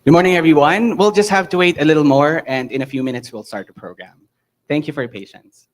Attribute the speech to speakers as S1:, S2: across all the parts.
S1: Good morning, everyone. We'll just have to wait a little more, and in a few minutes, we'll start the program. Thank you for your patience.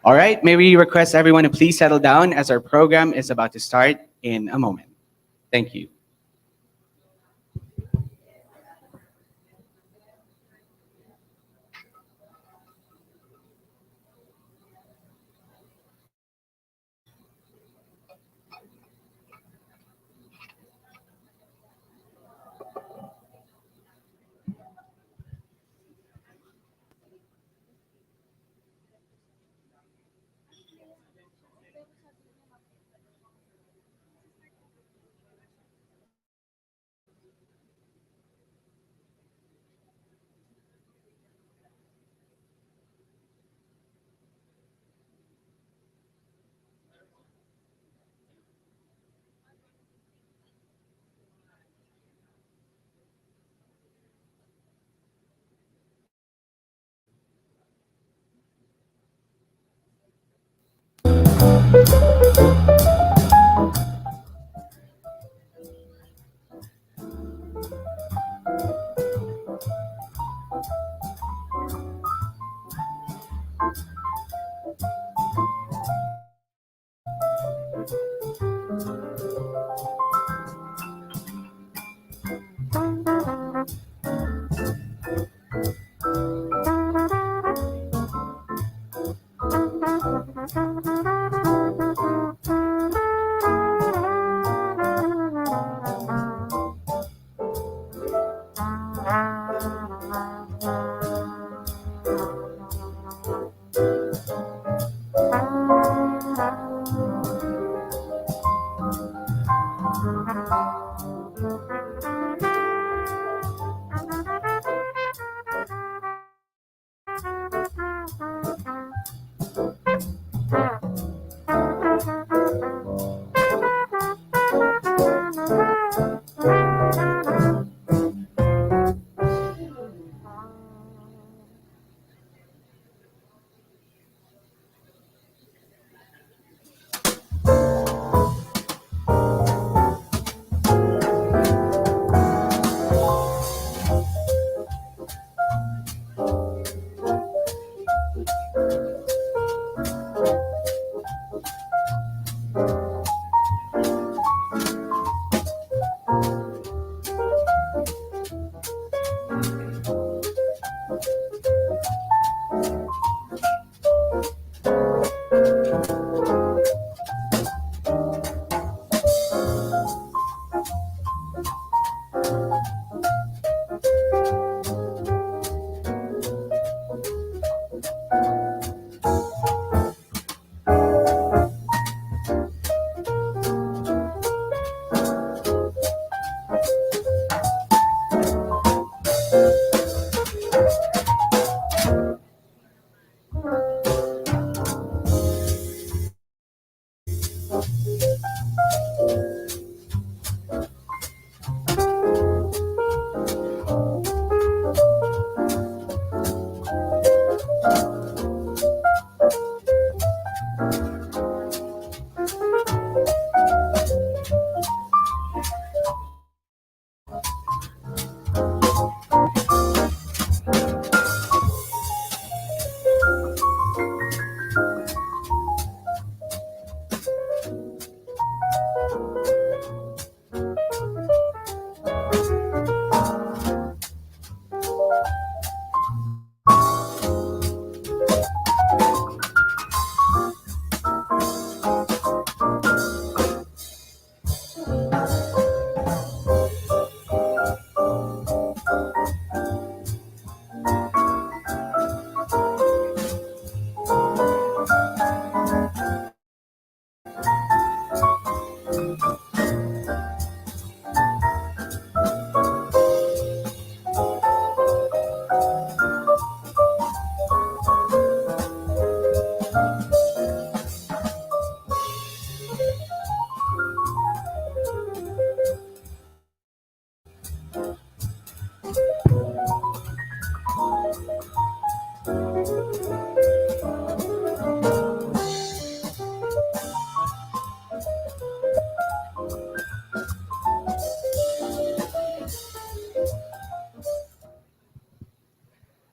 S1: All right, may we request everyone to please settle down as our program is about to start in a moment. Thank you.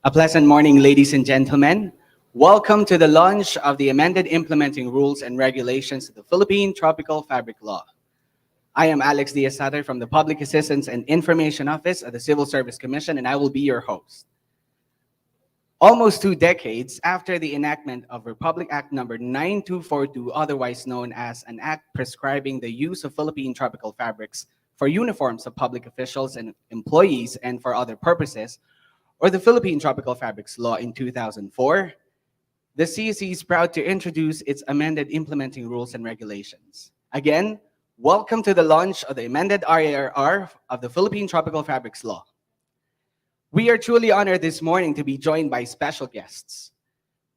S1: A pleasant morning, ladies and gentlemen. Welcome to the launch of the amended implementing rules and regulations of the Philippine Tropical Fabric Law. I am Alex Diaz from the Public Assistance and Information Office of the Civil Service Commission, and I will be your host. Almost 2 decades after the enactment of Republic Act number 9242, otherwise known as an act prescribing the use of Philippine tropical fabrics for uniforms of public officials and employees and for other purposes, or the Philippine Tropical Fabrics Law in 2004, the CEC is proud to introduce its amended implementing rules and regulations. Again, welcome to the launch of the amended RAR of the Philippine Tropical Fabrics Law. We are truly honored this morning to be joined by special guests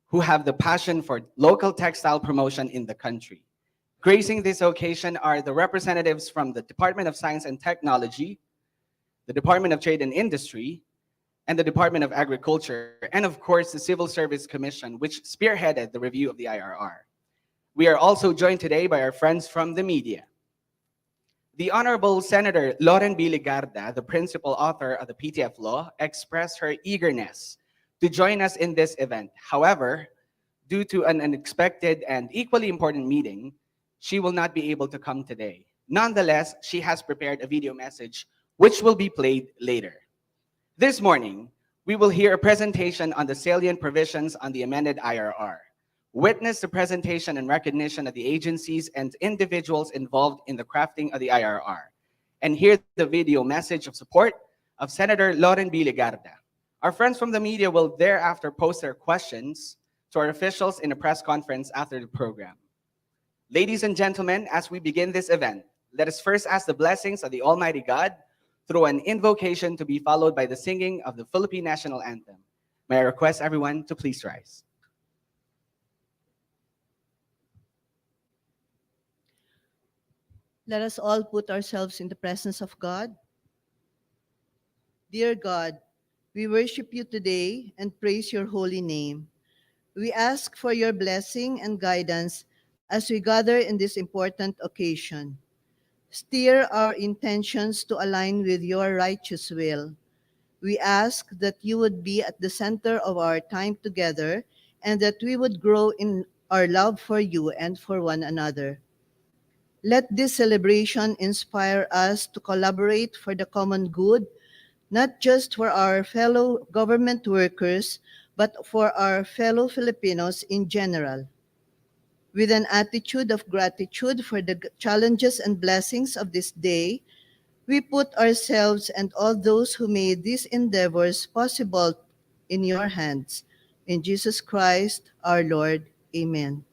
S1: who have the passion for local textile promotion in the country. Gracing this occasion are the representatives from the Department of Science and Technology, the Department of Trade and Industry, and the Department of Agriculture, and of course, the Civil Service Commission, which spearheaded the review of the IRR. We are also joined today by our friends from the media. The Honorable Senator Loren B. Legarda, the principal author of the PTF law, expressed her eagerness to join us in this event. However, due to an unexpected and equally important meeting, she will not be able to come today. Nonetheless, she has prepared a video message which will be played later. This morning, we will hear a presentation on the salient provisions on the amended IRR. Witness the presentation and recognition of the agencies and individuals involved in the crafting of the IRR, and hear the video message of support of Senator Loren B. Legarda. Our friends from the media will thereafter post their questions to our officials in a press conference after the program. Ladies and gentlemen, as we begin this event, let us first ask the blessings of the Almighty God through an invocation to be followed by the singing of the Philippine National Anthem. May I request everyone to please rise.
S2: Let us all put ourselves in the presence of God. Dear God, we worship you today and praise your holy name. We ask for your blessing and guidance as we gather in this important occasion. Steer our intentions to align with your righteous will. We ask that you would be at the center of our time together and that we would grow in our love for you and for one another. Let this celebration inspire us to collaborate for the common good, not just for our fellow government workers, but for our fellow Filipinos in general. With an attitude of gratitude for the challenges and blessings of this day, we put ourselves and all those who made these endeavors possible in your hands. In Jesus Christ, our Lord. Amen.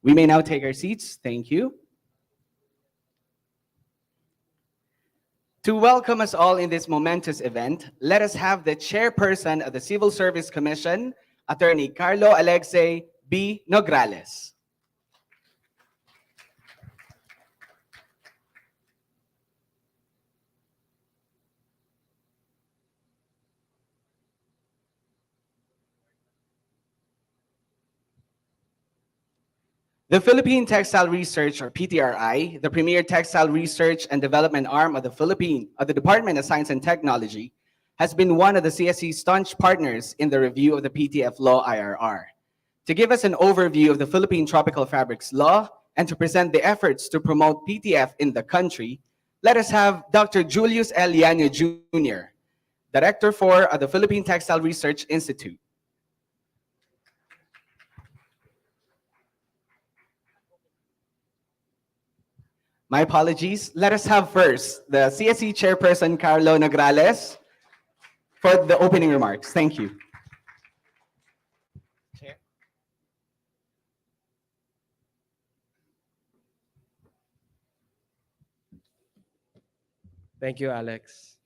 S1: We may now take our seats. Thank you. To welcome us all in this momentous event, let us have the chairperson of the Civil Service Commission, Attorney Carlo Alexei B. Nograles. The Philippine Textile Research, or PTRI, the premier textile research and development arm of the Department of Science and Technology, has been one of the CSC's staunch partners in the review of the PTF Law IRR. To give us an overview of the Philippine Tropical Fabrics Law and to present the efforts to promote PTF in the country, let us have Dr. Julius L. Llano Jr., Director for the Philippine Textile Research Institute. My apologies. Let us have first the CSC Chairperson Carlo Nograles for the opening remarks. Thank you.
S3: Thank you, Alex.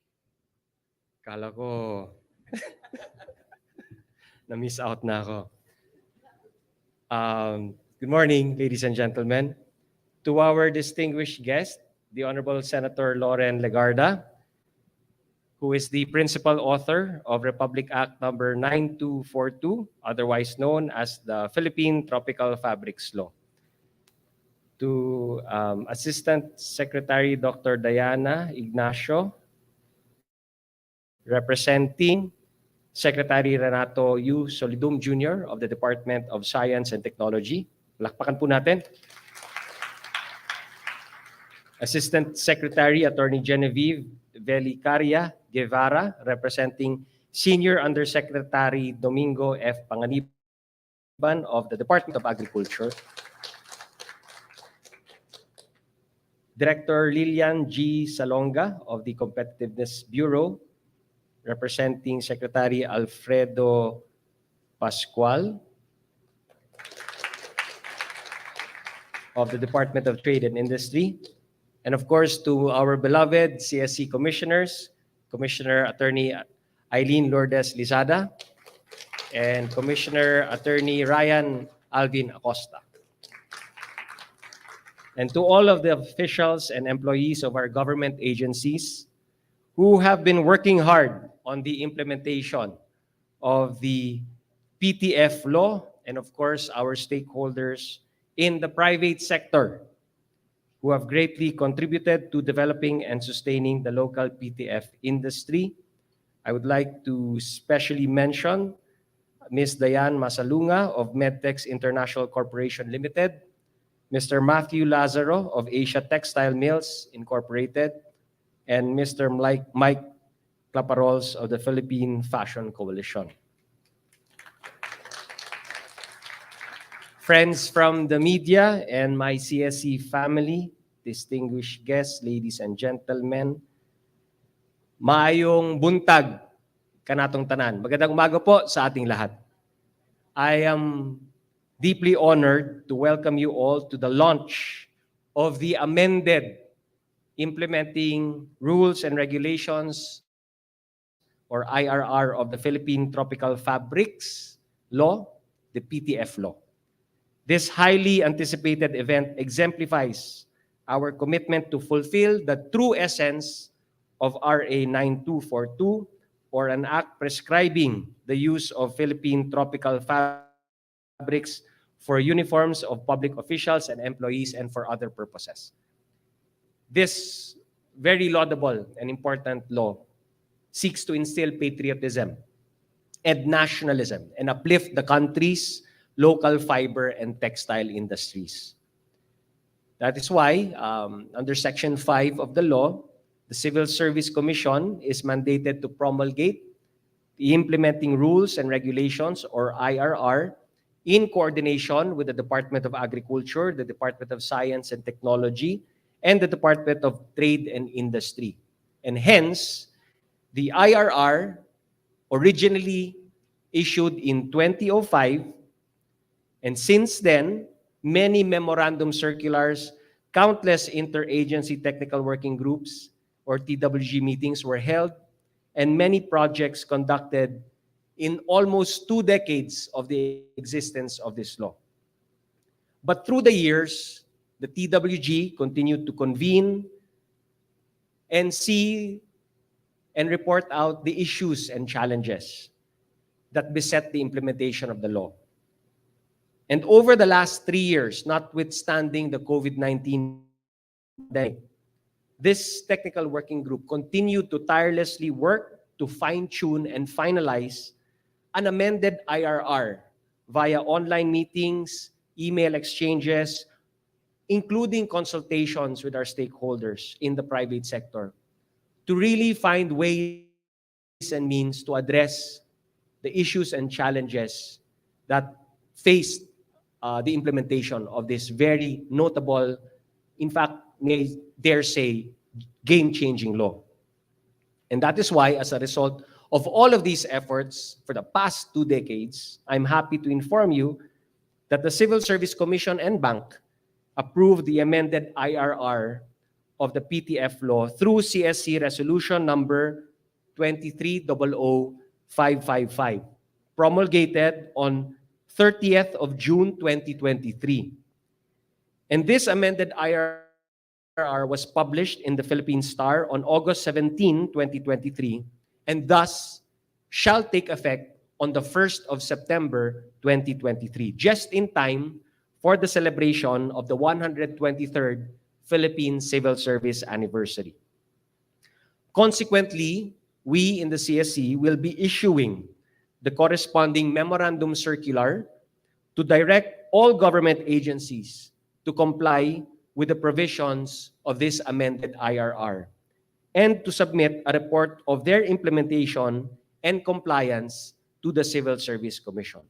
S3: Kala ko na-miss out na ako. Good morning, ladies and gentlemen. To our distinguished guest, the Honorable Senator Loren Legarda, who is the principal author of Republic Act number 9242, otherwise known as the Philippine Tropical Fabrics Law. To Assistant Secretary Dr. Diana Ignacio, representing Secretary Renato U. Solidum Jr. of the Department of Science and Technology. Palakpakan po natin. Assistant Secretary Attorney Genevieve Velicaria Guevara, representing Senior Undersecretary Domingo F. Panganiban of the Department of Agriculture. Director Lilian G. Salonga of the Competitiveness Bureau, representing Secretary Alfredo Pascual of the Department of Trade and Industry. And of course, to our beloved CSC commissioners, Commissioner Attorney Eileen Lourdes Lizada and Commissioner Attorney Ryan Alvin Acosta. And to all of the officials and employees of our government agencies who have been working hard on the implementation of the PTF law, and of course, our stakeholders in the private sector who have greatly contributed to developing and sustaining the local PTF industry. I would like to especially mention Ms. Diane Masalunga of Medtex International Corporation Limited, Mr. Matthew Lazaro of Asia Textile Mills Incorporated, and Mr. Mike Claparols of the Philippine Fashion Coalition. Friends from the media and my CSC family, distinguished guests, ladies and gentlemen, maayong buntag kanatong tanan. Magandang umaga po sa ating lahat. I am deeply honored to welcome you all to the launch of the amended implementing rules and regulations, or IRR, of the Philippine Tropical Fabrics Law, the PTF Law. This highly anticipated event exemplifies our commitment to fulfill the true essence of RA 9242, or an act prescribing the use of Philippine tropical fabrics for uniforms of public officials and employees and for other purposes. This very laudable and important law seeks to instill patriotism and nationalism and uplift the country's local fiber and textile industries. That is why, under Section 5 of the law, the Civil Service Commission is mandated to promulgate the implementing rules and regulations, or IRR, in coordination with the Department of Agriculture, the Department of Science and Technology, and the Department of Trade and Industry. And hence, the IRR, originally issued in 2005, and since then, many memorandum circulars, countless interagency technical working groups, or TWG meetings were held, and many projects conducted in almost 2 decades of the existence of this law. But through the years, the TWG continued to convene and see and report out the issues and challenges that beset the implementation of the law. And over the last 3 years, notwithstanding the COVID-19 pandemic, this technical working group continued to tirelessly work to fine-tune and finalize an amended IRR via online meetings, email exchanges, including consultations with our stakeholders in the private sector, to really find ways and means to address the issues and challenges that faced the implementation of this very notable, in fact, may dare say, game-changing law. And that is why, as a result of all of these efforts for the past 2 decades, I'm happy to inform you that the Civil Service Commission and Bank approved the amended IRR of the PTF law through CSC Resolution number 2300-555, promulgated on 30th of June 2023. And this amended IRR was published in the Philippine Star on August 17, 2023, and thus shall take effect on the 1st of September 2023, just in time for the celebration of the 123rd Philippine Civil Service Anniversary. Consequently, we in the CSC will be issuing the corresponding memorandum circular to direct all government agencies to comply with the provisions of this amended IRR and to submit a report of their implementation and compliance to the Civil Service Commission.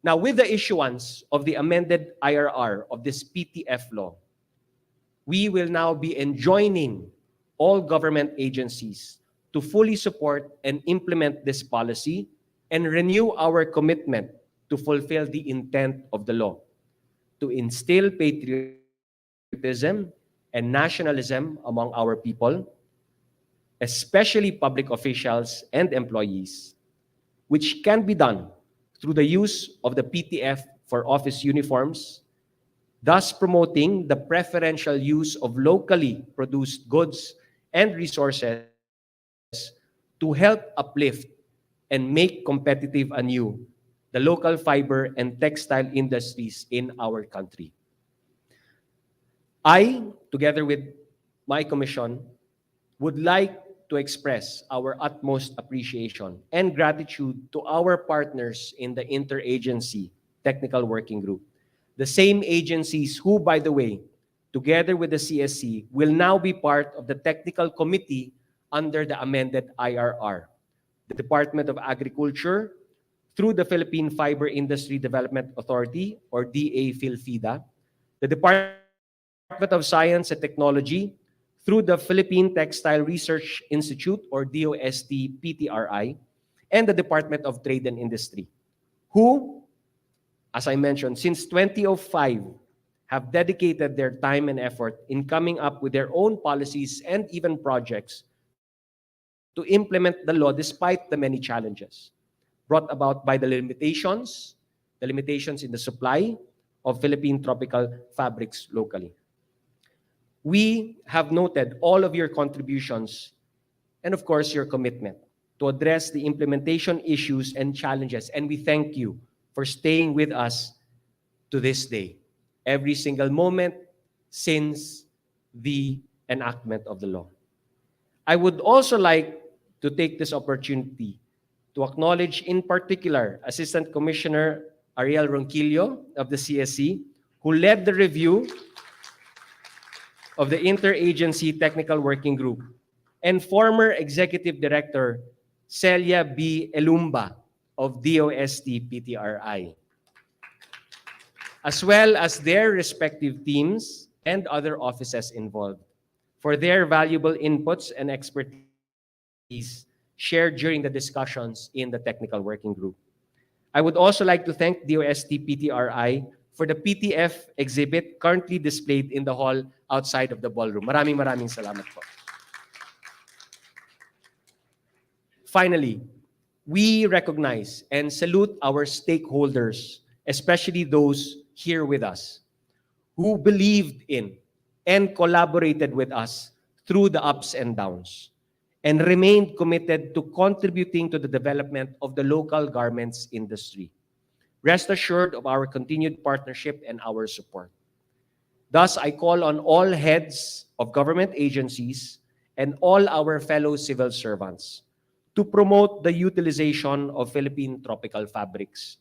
S3: Now, with the issuance of the amended IRR of this PTF law, we will now be enjoining all government agencies to fully support and implement this policy and renew our commitment to fulfill the intent of the law, to instill patriotism and nationalism among our people, especially public officials and employees, which can be done through the use of the PTF for office uniforms, thus promoting the preferential use of locally produced goods and resources to help uplift and make competitive anew the local fiber and textile industries in our country. I, together with my commission, would like to express our utmost appreciation and gratitude to our partners in the Interagency Technical Working Group, the same agencies who, by the way, together with the CSC, will now be part of the technical committee under the amended IRR. The Department of Agriculture, through the Philippine Fiber Industry Development Authority, or DA-PhilFIDA, the Department of Science and Technology, through the Philippine Textile Research Institute, or DOST PTRI, and the Department of Trade and Industry, who, as I mentioned, since 2005, have dedicated their time and effort in coming up with their own policies and even projects to implement the law despite the many challenges brought about by the limitations in the supply of Philippine tropical fabrics locally. We have noted all of your contributions and, of course, your commitment to address the implementation issues and challenges, and we thank you for staying with us to this day, every single moment since the enactment of the law. I would also like to take this opportunity to acknowledge in particular Assistant Commissioner Ariel Ronquillo of the CSC, who led the review of the Interagency Technical Working Group, and former Executive Director Celia B. Elumba of DOST PTRI, as well as their respective teams and other offices involved, for their valuable inputs and expertise shared during the discussions in the Technical Working Group. I would also like to thank DOST PTRI for the PTF exhibit currently displayed in the hall outside of the ballroom. Maraming salamat po. Finally, we recognize and salute our stakeholders, especially those here with us, who believed in and collaborated with us through the ups and downs, and remained committed to contributing to the development of the local garments industry. Rest assured of our continued partnership and our support. Thus, I call on all heads of government agencies and all our fellow civil servants to promote the utilization of Philippine tropical fabrics.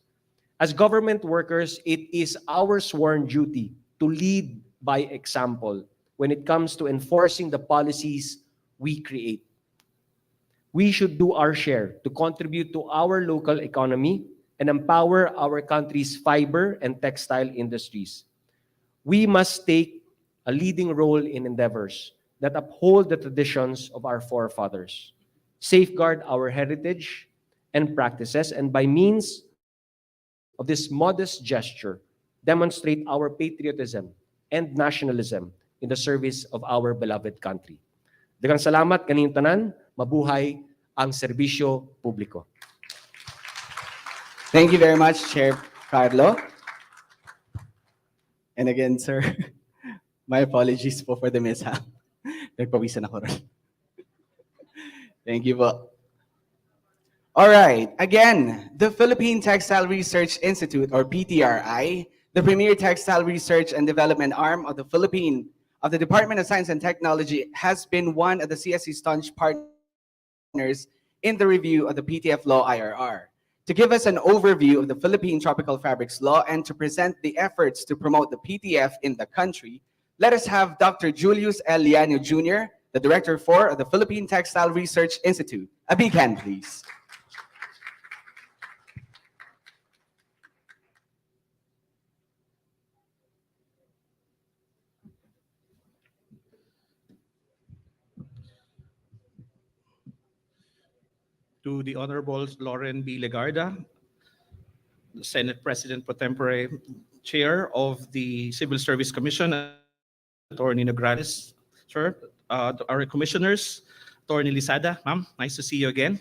S3: As government workers, it is our sworn duty to lead by example when it comes to enforcing the policies we create. We should do our share to contribute to our local economy and empower our country's fiber and textile industries. We must take a leading role in endeavors that uphold the traditions of our forefathers, safeguard our heritage and practices, and by means of this modest gesture, demonstrate our patriotism and nationalism in the service of our beloved country. Daghang salamat kaniyong tanan, mabuhay ang serbisyo publiko.
S1: Thank you very much, Chair Carlo. And again, sir, my apologies po for the mishap. Nagpawisan ako rin. Thank you po. All right. Again, the Philippine Textile Research Institute, or PTRI, the premier textile research and development arm of the Department of Science and Technology, has been one of the CSE staunch partners in the review of the PTF Law IRR. To give us an overview of the Philippine Tropical Fabrics Law and to present the efforts to promote the PTF in the country, let us have Dr. Julius L. Liano Jr., the Director 4 of the Philippine Textile Research Institute. A big hand, please.
S4: To the Honorable Lauren B. Legarda, the Senate President Pro Tempore, Chair of the Civil Service Commission, Attorney Nograles, sir, our commissioners, Attorney Lisada, ma'am, nice to see you again.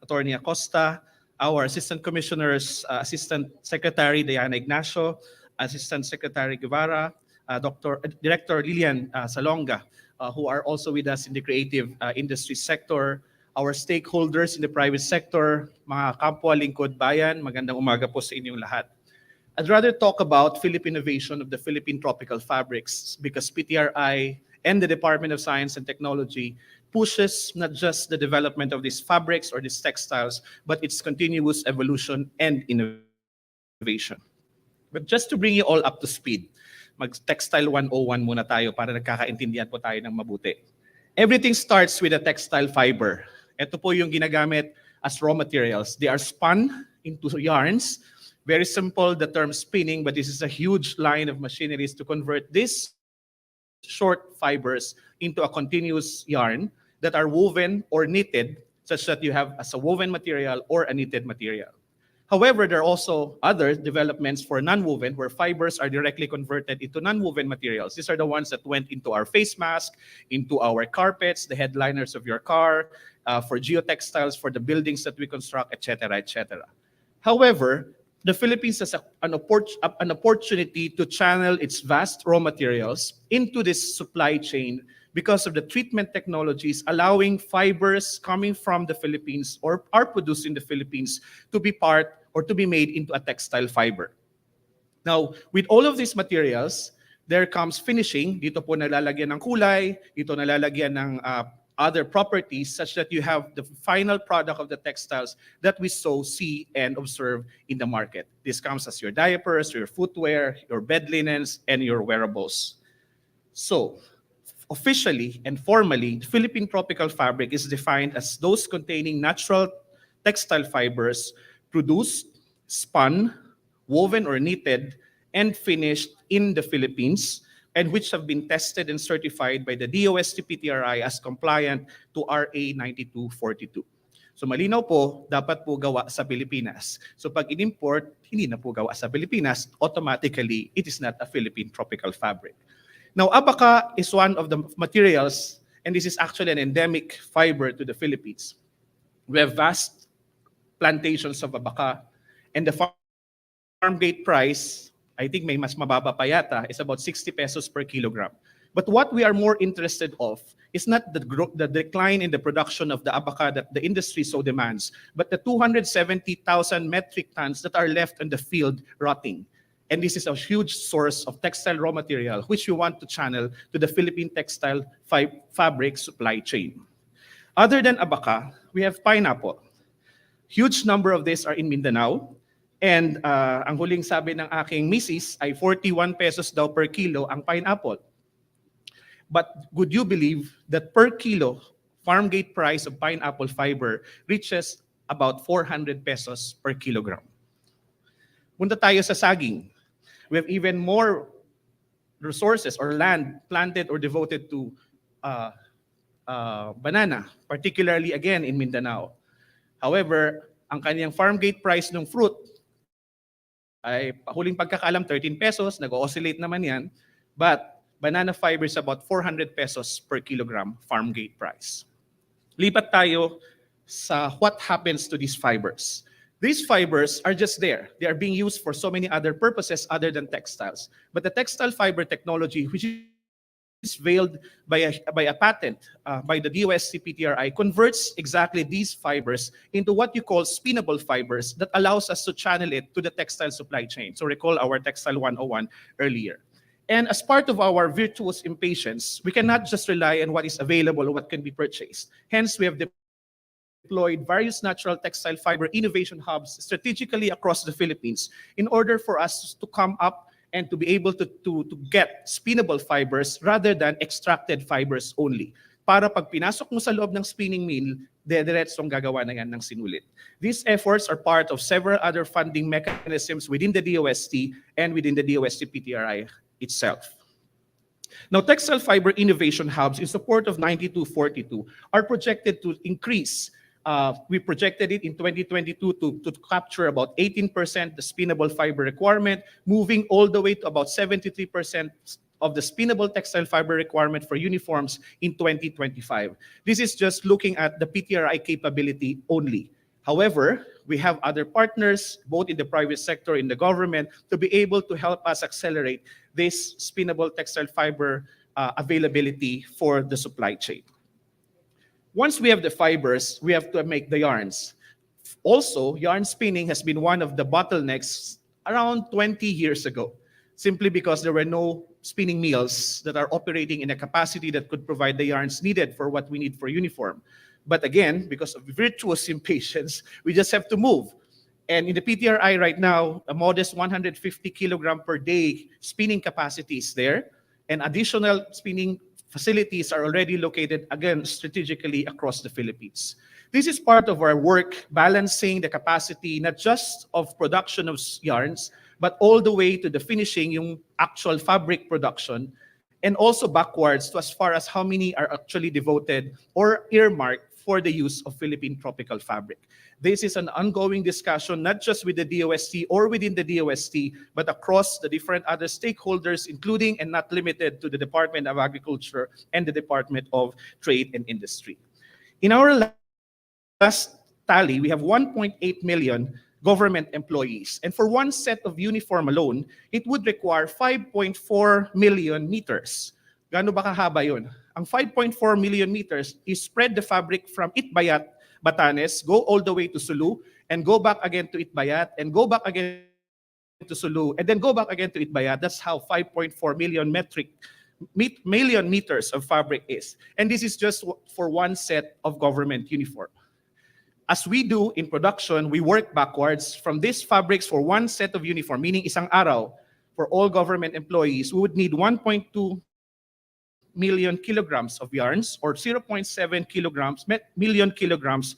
S4: Attorney Acosta, our Assistant Commissioners, Assistant Secretary Diana Ignacio, Assistant Secretary Guevara, Director Lilian Salonga, who are also with us in the creative industry sector, our stakeholders in the private sector, mga kapwa lingkod bayan, magandang umaga po sa inyong lahat. I'd rather talk about Philippine innovation of the Philippine tropical fabrics because PTRI and the Department of Science and Technology pushes not just the development of these fabrics or these textiles, but its continuous evolution and innovation. But just to bring you all up to speed, mag-textile 101 muna tayo para nagkakaintindihan po tayo ng mabuti. Everything starts with a textile fiber. Ito po yung ginagamit as raw materials. They are spun into yarns. Very simple, the term spinning, but this is a huge line of machineries to convert these short fibers into a continuous yarn that are woven or knitted such that you have as a woven material or a knitted material. However, there are also other developments for non-woven where fibers are directly converted into non-woven materials. These are the ones that went into our face mask, into our carpets, the headliners of your car, for geotextiles, for the buildings that we construct, etc., etc. However, the Philippines has an opportunity to channel its vast raw materials into this supply chain because of the treatment technologies allowing fibers coming from the Philippines or are produced in the Philippines to be part or to be made into a textile fiber. Now, with all of these materials, there comes finishing. Dito po nalalagyan ng kulay, dito nalalagyan ng other properties such that you have the final product of the textiles that we so see and observe in the market. This comes as your diapers, your footwear, your bed linens, and your wearables. So, officially and formally, the Philippine tropical fabric is defined as those containing natural textile fibers produced, spun, woven or knitted, and finished in the Philippines, and which have been tested and certified by the DOST PTRI as compliant to RA 9242. So malinaw po, dapat po gawa sa Pilipinas. So pag in-import, hindi na po gawa sa Pilipinas, automatically, it is not a Philippine tropical fabric. Now, abaca is one of the materials, and this is actually an endemic fiber to the Philippines. We have vast plantations of abaca, and the farm gate price, I think may mas mababa pa yata, is about 60 pesos per kilogram. But what we are more interested of is not the decline in the production of the abaca that the industry so demands, but the 270,000 metric tons that are left in the field rotting. And this is a huge source of textile raw material, which we want to channel to the Philippine textile fabric supply chain. Other than abaca, we have pineapple. Huge number of these are in Mindanao. And ang huling sabi ng aking misis ay 41 pesos daw per kilo ang pineapple. But would you believe that per kilo, farm gate price of pineapple fiber reaches about 400 pesos per kilogram? Punta tayo sa saging. We have even more resources or land planted or devoted to banana, particularly again in Mindanao. However, ang kanyang farm gate price ng fruit ay huling pagkakalam 13 pesos, nag-oscillate naman yan, but banana fiber is about 400 pesos per kilogram farm gate price. Lipat tayo sa what happens to these fibers. These fibers are just there. They are being used for so many other purposes other than textiles. But the textile fiber technology, which is veiled by a patent by the DOST PTRI, converts exactly these fibers into what you call spinnable fibers that allows us to channel it to the textile supply chain. So recall our Textile 101 earlier. And as part of our virtuous impatience, we cannot just rely on what is available or what can be purchased. Hence, we have deployed various natural textile fiber innovation hubs strategically across the Philippines in order for us to come up and to be able to get spinnable fibers rather than extracted fibers only. Para pag pinasok mo sa loob ng spinning mill, diretsong gagawa na yan ng sinulit. These efforts are part of several other funding mechanisms within the DOST and within the DOST PTRI itself. Now, textile fiber innovation hubs in support of 9242 are projected to increase. We projected it in 2022 to capture about 18% the spinnable fiber requirement, moving all the way to about 73% of the spinnable textile fiber requirement for uniforms in 2025. This is just looking at the PTRI capability only. However, we have other partners, both in the private sector and in the government, to be able to help us accelerate this spinnable textile fiber availability for the supply chain. Once we have the fibers, we have to make the yarns. Also, yarn spinning has been one of the bottlenecks around 20 years ago, simply because there were no spinning mills that are operating in a capacity that could provide the yarns needed for what we need for uniform. But again, because of virtuous impatience, we just have to move. And in the PTRI right now, a modest 150 kilogram per day spinning capacity is there, and additional spinning facilities are already located, again, strategically across the Philippines. This is part of our work balancing the capacity, not just of production of yarns, but all the way to the finishing, yung actual fabric production, and also backwards to as far as how many are actually devoted or earmarked for the use of Philippine tropical fabric. This is an ongoing discussion, not just with the DOST or within the DOST, but across the different other stakeholders, including and not limited to the Department of Agriculture and the Department of Trade and Industry. In our last tally, we have 1.8 million government employees. And for one set of uniform alone, it would require 5.4 million meters. Gaano ba kahaba yun? Ang 5.4 million meters is spread the fabric from Itbayat, Batanes, go all the way to Sulu, and go back again to Itbayat, and go back again to Sulu, and then go back again to Itbayat. That's how 5.4 million million meters of fabric is. And this is just for one set of government uniform. As we do in production, we work backwards from these fabrics for one set of uniform, meaning isang araw for all government employees, we would need 1.2 million kilograms of yarns or 0.7 million kilograms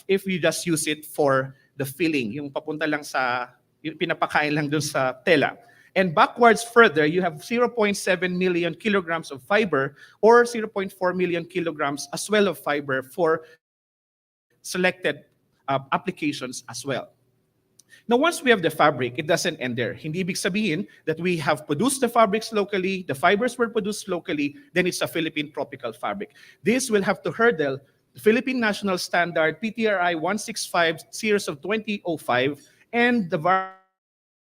S4: if we just use it for the filling, yung papunta lang sa, yung pinapakain lang dun sa tela. And backwards further, you have 0.7 million kilograms of fiber or 0.4 million kilograms as well of fiber for selected applications as well. Now, once we have the fabric, it doesn't end there. Hindi ibig sabihin that we have produced the fabrics locally, the fibers were produced locally, then it's a Philippine tropical fabric. This will have to hurdle the Philippine National Standard PTRI 165 series of 2005 and the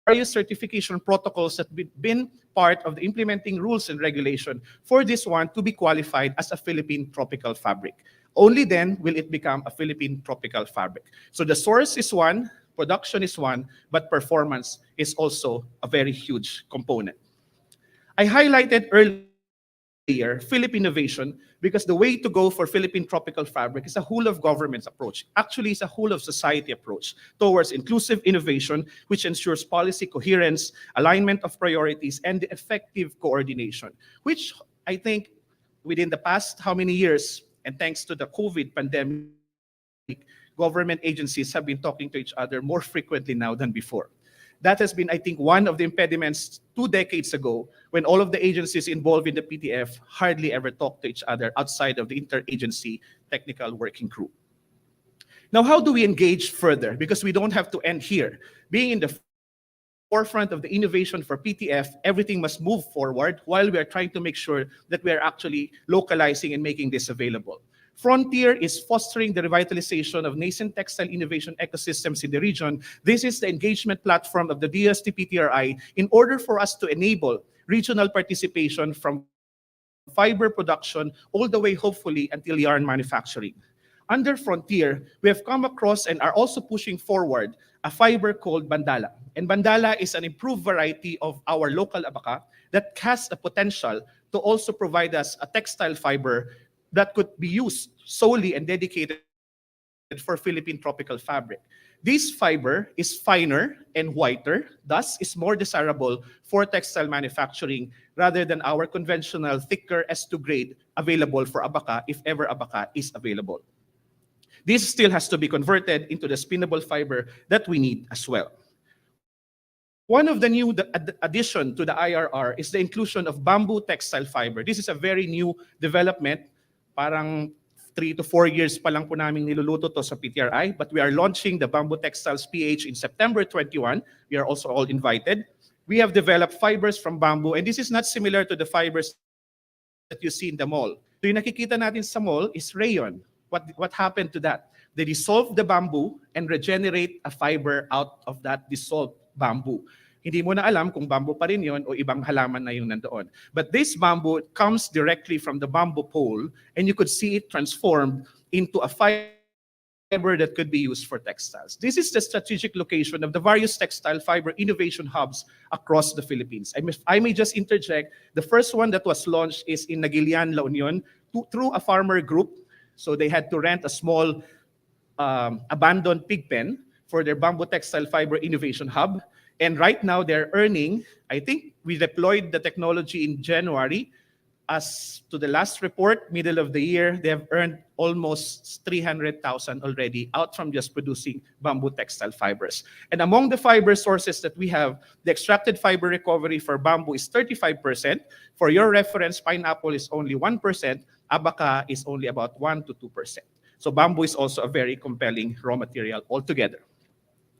S4: various certification protocols that have been part of the implementing rules and regulation for this one to be qualified as a Philippine tropical fabric. Only then will it become a Philippine tropical fabric. So the source is one, production is one, but performance is also a very huge component. I highlighted earlier Philippine innovation because the way to go for Philippine tropical fabric is a whole of government's approach. Actually, it's a whole of society approach towards inclusive innovation, which ensures policy coherence, alignment of priorities, and the effective coordination, which I think within the past how many years, and thanks to the COVID pandemic, government agencies have been talking to each other more frequently now than before. That has been, I think, one of the impediments 2 decades ago when all of the agencies involved in the PTF hardly ever talked to each other outside of the interagency technical working group. Now, how do we engage further? Because we don't have to end here. Being in the forefront of the innovation for PTF, everything must move forward while we are trying to make sure that we are actually localizing and making this available. Frontier is fostering the revitalization of nascent textile innovation ecosystems in the region. This is the engagement platform of the DOST PTRI in order for us to enable regional participation from fiber production all the way, hopefully, until yarn manufacturing. Under Frontier, we have come across and are also pushing forward a fiber called Bandala. And Bandala is an improved variety of our local abaca that has the potential to also provide us a textile fiber that could be used solely and dedicated for Philippine tropical fabric. This fiber is finer and whiter, thus is more desirable for textile manufacturing rather than our conventional thicker S2 grade available for abaca if ever abaca is available. This still has to be converted into the spinnable fiber that we need as well. One of the new addition to the IRR is the inclusion of bamboo textile fiber. This is a very new development. Parang 3 to 4 years pa lang po namin niluluto to sa PTRI, but we are launching the Bamboo Textiles PH in September 21. We are also all invited. We have developed fibers from bamboo, and this is not similar to the fibers that you see in the mall. So yung nakikita natin sa mall is rayon. What happened to that? They dissolve the bamboo and regenerate a fiber out of that dissolved bamboo. Hindi mo na alam kung bamboo pa rin yun o ibang halaman na yung nandoon. But this bamboo comes directly from the bamboo pole, and you could see it transformed into a fiber that could be used for textiles. This is the strategic location of the various textile fiber innovation hubs across the Philippines. I may just interject, the first one that was launched is in Nagilian, La Union, through a farmer group. So they had to rent a small abandoned pig pen for their bamboo textile fiber innovation hub. And right now they're earning, I think we deployed the technology in January. As to the last report, middle of the year, they have earned almost 300,000 already out from just producing bamboo textile fibers. And among the fiber sources that we have, the extracted fiber recovery for bamboo is 35%. For your reference, pineapple is only 1%. Abaca is only about 1 to 2%. So bamboo is also a very compelling raw material altogether.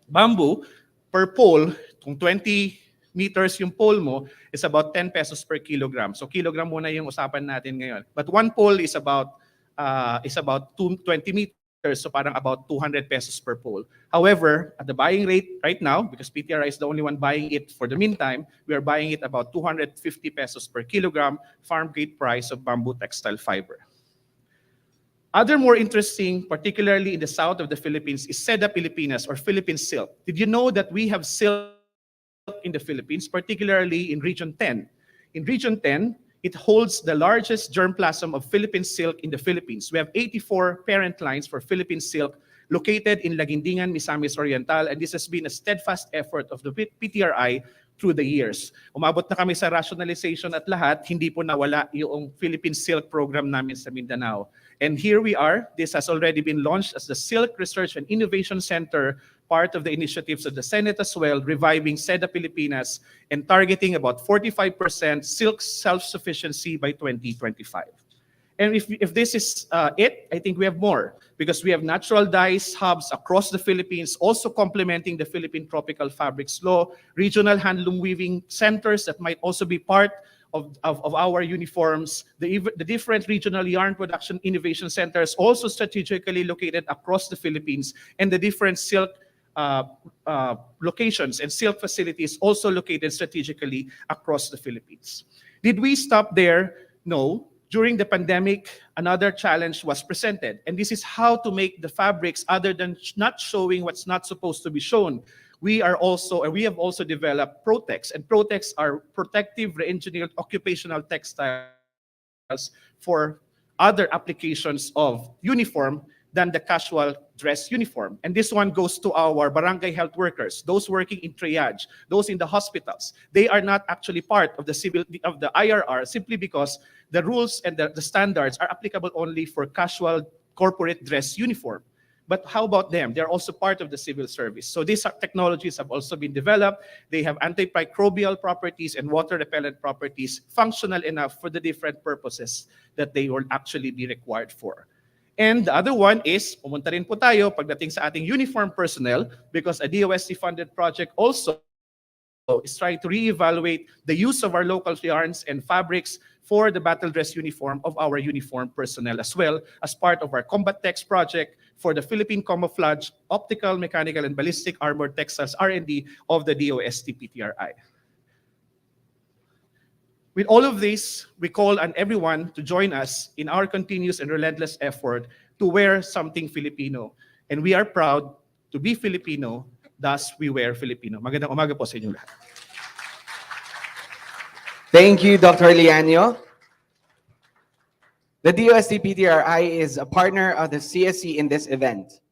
S4: Bamboo, per pole, kung 20 meters yung pole mo, is about 10 pesos per kilogram. So kilogram muna yung usapan natin ngayon. But one pole is about 20 meters, so parang about 200 pesos per pole. However, at the buying rate right now, because PTRI is the only one buying it for the meantime, we are buying it about 250 pesos per kilogram, farm gate price of bamboo textile fiber. Other more interesting, particularly in the south of the Philippines, is Seda Pilipinas or Philippine silk. Did you know that we have silk in the Philippines, particularly in Region 10? In Region 10, it holds the largest germplasm of Philippine silk in the Philippines. We have 84 parent lines for Philippine silk located in Laguindingan, Misamis Oriental, and this has been a steadfast effort of the PTRI through the years. Umabot na kami sa rationalization at lahat, hindi po nawala yung Philippine Silk program namin sa Mindanao. And here we are. This has already been launched as the Silk Research and Innovation Center, part of the initiatives of the Senate as well, reviving Seda Pilipinas and targeting about 45% silk self-sufficiency by 2025. And if this is it, I think we have more, because we have natural dyes hubs across the Philippines, also complementing the Philippine Tropical Fabrics Law, regional handloom weaving centers that might also be part of our uniforms, the different regional yarn production innovation centers also strategically located across the Philippines, and the different silk locations and silk facilities also located strategically across the Philippines. Did we stop there? No. During the pandemic, another challenge was presented, and this is how to make the fabrics, other than not showing what's not supposed to be shown. We have also developed Protex, and Protex are protective re-engineered occupational textiles for other applications of uniform than the casual dress uniform. And this one goes to our barangay health workers, those working in triage, those in the hospitals. They are not actually part of the IRR simply because the rules and the standards are applicable only for casual corporate dress uniform. But how about them? They're also part of the civil service. So these technologies have also been developed. They have antimicrobial properties and water repellent properties, functional enough for the different purposes that they will actually be required for. And the other one is, pumunta rin po tayo pagdating sa ating uniform personnel, because a DOST-funded project also is trying to reevaluate the use of our local yarns and fabrics for the battle dress uniform of our uniform personnel, as well as part of our Combat Tex project for the Philippine Camouflage, Optical, Mechanical, and Ballistic Armored Textiles R&D of the DOST PTRI. With all of this, we call on everyone to join us in our continuous and relentless effort to wear something Filipino. And we are proud to be Filipino, thus we wear Filipino. Magandang umaga po sa inyo lahat.
S1: Thank you, Dr. Lianio. The DOST PTRI is a partner of the CSC in this event.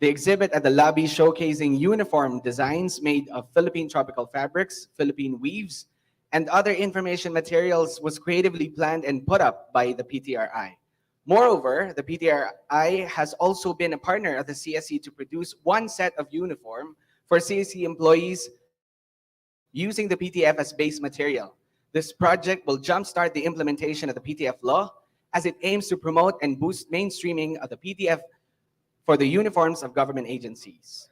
S1: The exhibit at the lobby showcasing uniform designs made of Philippine tropical fabrics, Philippine weaves, and other information materials was creatively planned and put up by the PTRI. Moreover, the PTRI has also been a partner of the CSC to produce one set of uniform for CSC employees using the PTF as base material. This project will jumpstart the implementation of the PTF law as it aims to promote and boost mainstreaming of the PTF for the uniforms of government agencies.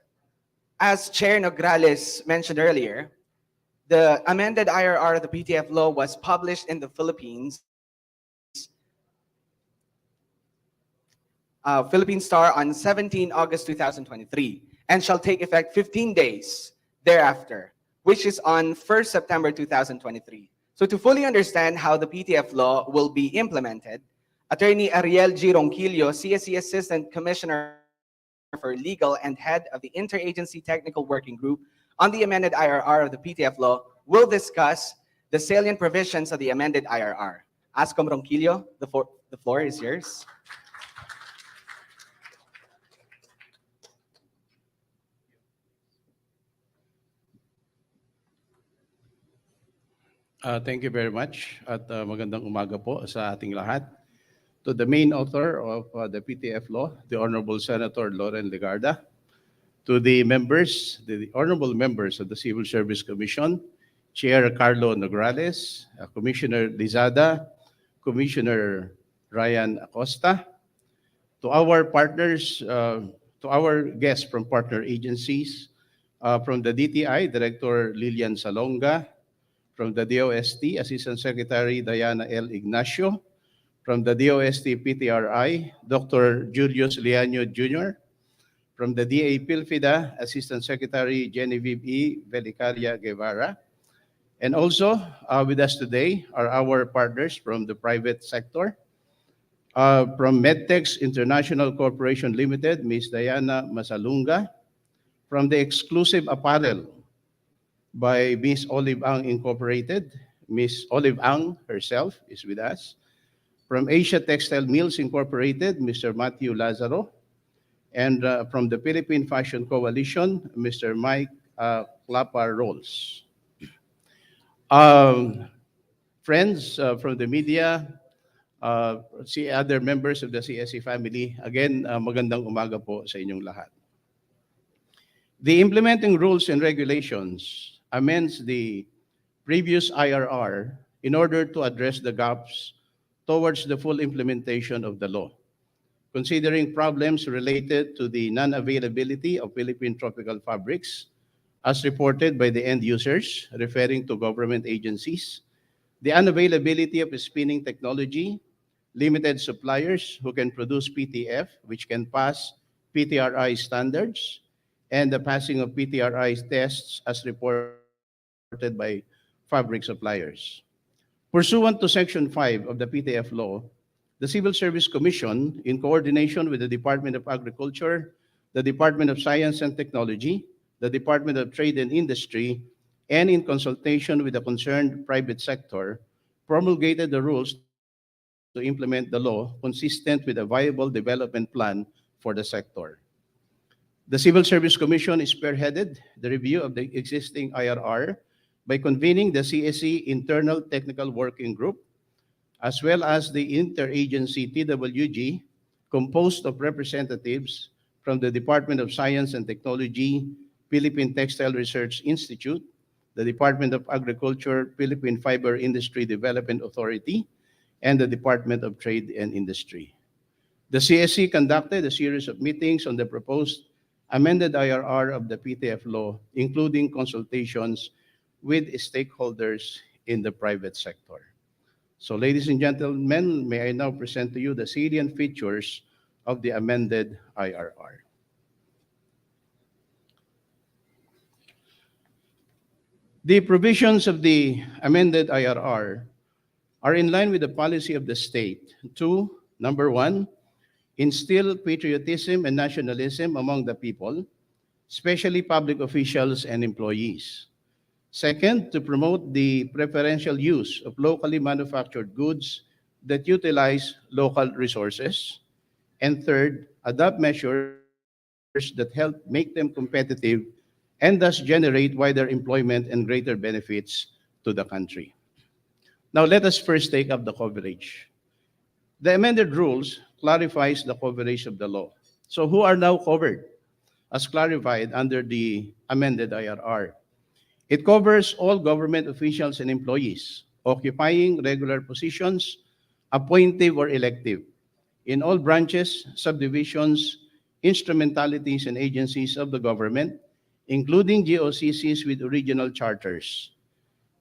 S1: As Chair Nograles mentioned earlier, the amended IRR of the PTF law was published in the Philippines, Philippine Star on 17 August 2023, and shall take effect 15 days thereafter, which is on 1st September 2023. So to fully understand how the PTF law will be implemented, Attorney Ariel G. Ronquillo, CSC Assistant Commissioner for Legal and Head of the Interagency Technical Working Group on the amended IRR of the PTF law, will discuss the salient provisions of the amended IRR. Ascom Ronquillo, the floor is yours.
S5: Thank you very much at magandang umaga po sa ating lahat. To the main author of the PTF law, the Honorable Senator Loren Legarda, to the members, the honorable members of the Civil Service Commission, Chair Carlo Nograles, Commissioner Lizada, Commissioner Ryan Acosta, to our partners, to our guests from partner agencies, from the DTI, Director Lilian Salonga, from the DOST, Assistant Secretary Diana L. Ignacio, from the DOST PTRI, Dr. Julius Lianio Jr., from the DA-PhilFIDA, Assistant Secretary Genevieve E. Velicaria Guevara, and also with us today are our partners from the private sector. From Medtex International Corporation Limited, Ms. Diana Masalunga, from the Exclusive Apparel by Ms. Olive Ang Incorporated, Ms. Olive Ang herself is with us. From Asia Textile Mills Incorporated, Mr. Matthew Lazaro. And from the Philippine Fashion Coalition, Mr. Mike Clapar Rolls. Friends from the media, see other members of the CSC family, again, magandang umaga po sa inyong lahat. The implementing rules and regulations amends the previous IRR in order to address the gaps towards the full implementation of the law, considering problems related to the non-availability of Philippine tropical fabrics, as reported by the end users, referring to government agencies, the unavailability of spinning technology, limited suppliers who can produce PTF, which can pass PTRI standards, and the passing of PTRI tests as reported by fabric suppliers. Pursuant to Section 5 of the PTF law, the Civil Service Commission, in coordination with the Department of Agriculture, the Department of Science and Technology, the Department of Trade and Industry, and in consultation with the concerned private sector, promulgated the rules to implement the law consistent with a viable development plan for the sector. The Civil Service Commission spearheaded the review of the existing IRR by convening the CSE Internal Technical Working Group, as well as the interagency TWG, composed of representatives from the Department of Science and Technology, Philippine Textile Research Institute, the Department of Agriculture, Philippine Fiber Industry Development Authority, and the Department of Trade and Industry. The CSE conducted a series of meetings on the proposed amended IRR of the PTF law, including consultations with stakeholders in the private sector. So, ladies and gentlemen, may I now present to you the salient features of the amended IRR. The provisions of the amended IRR are in line with the policy of the state to, number one, instill patriotism and nationalism among the people, especially public officials and employees. Second, to promote the preferential use of locally manufactured goods that utilize local resources. And third, adopt measures that help make them competitive and thus generate wider employment and greater benefits to the country. Now, let us first take up the coverage. The amended rules clarifies the coverage of the law. So who are now covered as clarified under the amended IRR? It covers all government officials and employees occupying regular positions, appointive or elective, in all branches, subdivisions, instrumentalities, and agencies of the government, including GOCCs with original charters,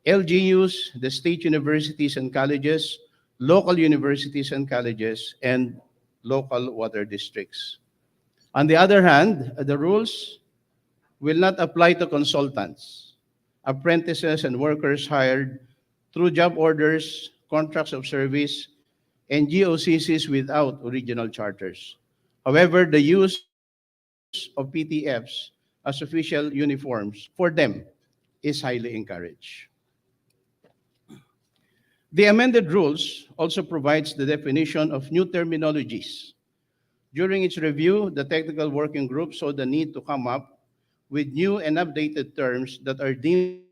S5: LGUs, the state universities and colleges, local universities and colleges, and local water districts. On the other hand, the rules will not apply to consultants, apprentices, and workers hired through job orders, contracts of service, and GOCCs without original charters. However, the use of PTFs as official uniforms for them is highly encouraged. The amended rules also provides the definition of new terminologies. During its review, the technical working group saw the need to come up with new and updated terms that are deemed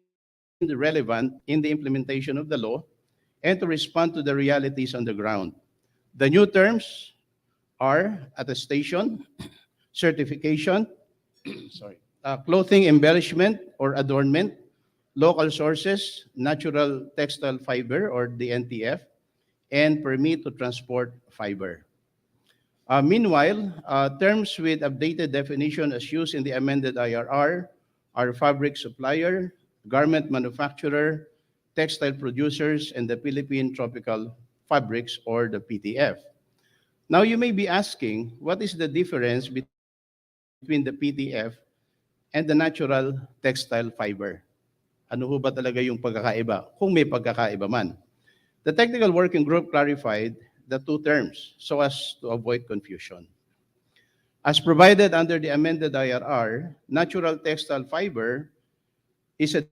S5: relevant in the implementation of the law and to respond to the realities on the ground. The new terms are attestation, certification, clothing embellishment or adornment, local sources, natural textile fiber or the NTF, and permit to transport fiber. Meanwhile, terms with updated definition as used in the amended IRR are fabric supplier, garment manufacturer, textile producers, and the Philippine Tropical Fabrics or the PTF. Now you may be asking, what is the difference between the PTF and the natural textile fiber? Ano ho ba talaga yung pagkakaiba, kung may pagkakaiba man? The technical working group clarified the two terms so as to avoid confusion. As provided under the amended IRR, natural textile fiber is a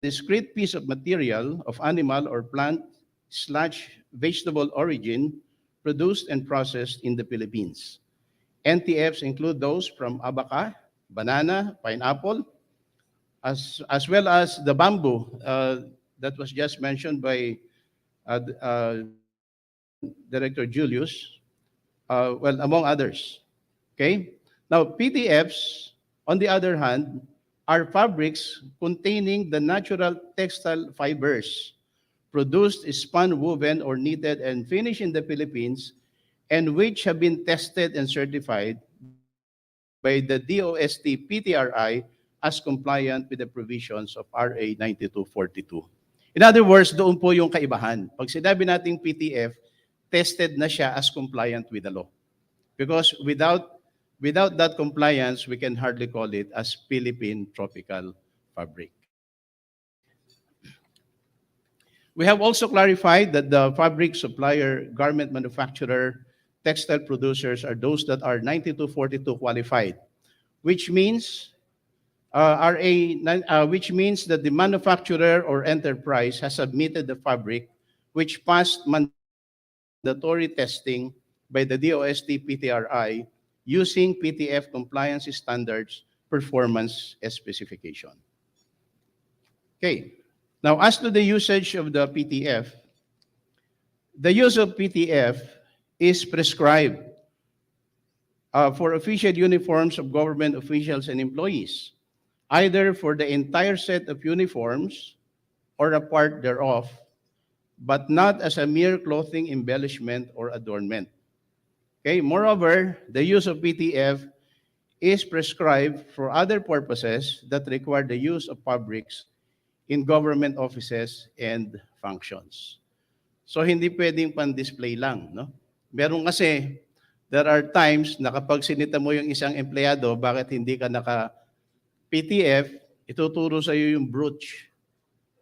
S5: discrete piece of material of animal or plant/vegetable origin produced and processed in the Philippines. NTFs include those from abaca, banana, pineapple, as well as the bamboo that was just mentioned by Director Julius, well, among others. Okay? Now, PTFs, on the other hand, are fabrics containing the natural textile fibers produced, spun, woven, or knitted and finished in the Philippines, and which have been tested and certified by the DOST PTRI as compliant with the provisions of RA 9242. In other words, doon po yung kaibahan. Pag sinabi nating PTF, tested na siya as compliant with the law. Because without Without that compliance, we can hardly call it as Philippine tropical fabric. We have also clarified that the fabric supplier, garment manufacturer, textile producers are those that are 9242 qualified, which means which means that the manufacturer or enterprise has submitted the fabric which passed mandatory testing by the DOST PTRI using PTF compliance standards performance specification. Okay. Now, as to the usage of the PTF, the use of PTF is prescribed for official uniforms of government officials and employees, either for the entire set of uniforms or a part thereof, but not as a mere clothing embellishment or adornment. Okay. Moreover, the use of PTF is prescribed for other purposes that require the use of fabrics in government offices and functions. So hindi pwedeng pan-display lang, no? Meron kasi, there are times na kapag sinita mo yung isang empleyado, bakit hindi ka naka-PTF, ituturo sa iyo yung brooch.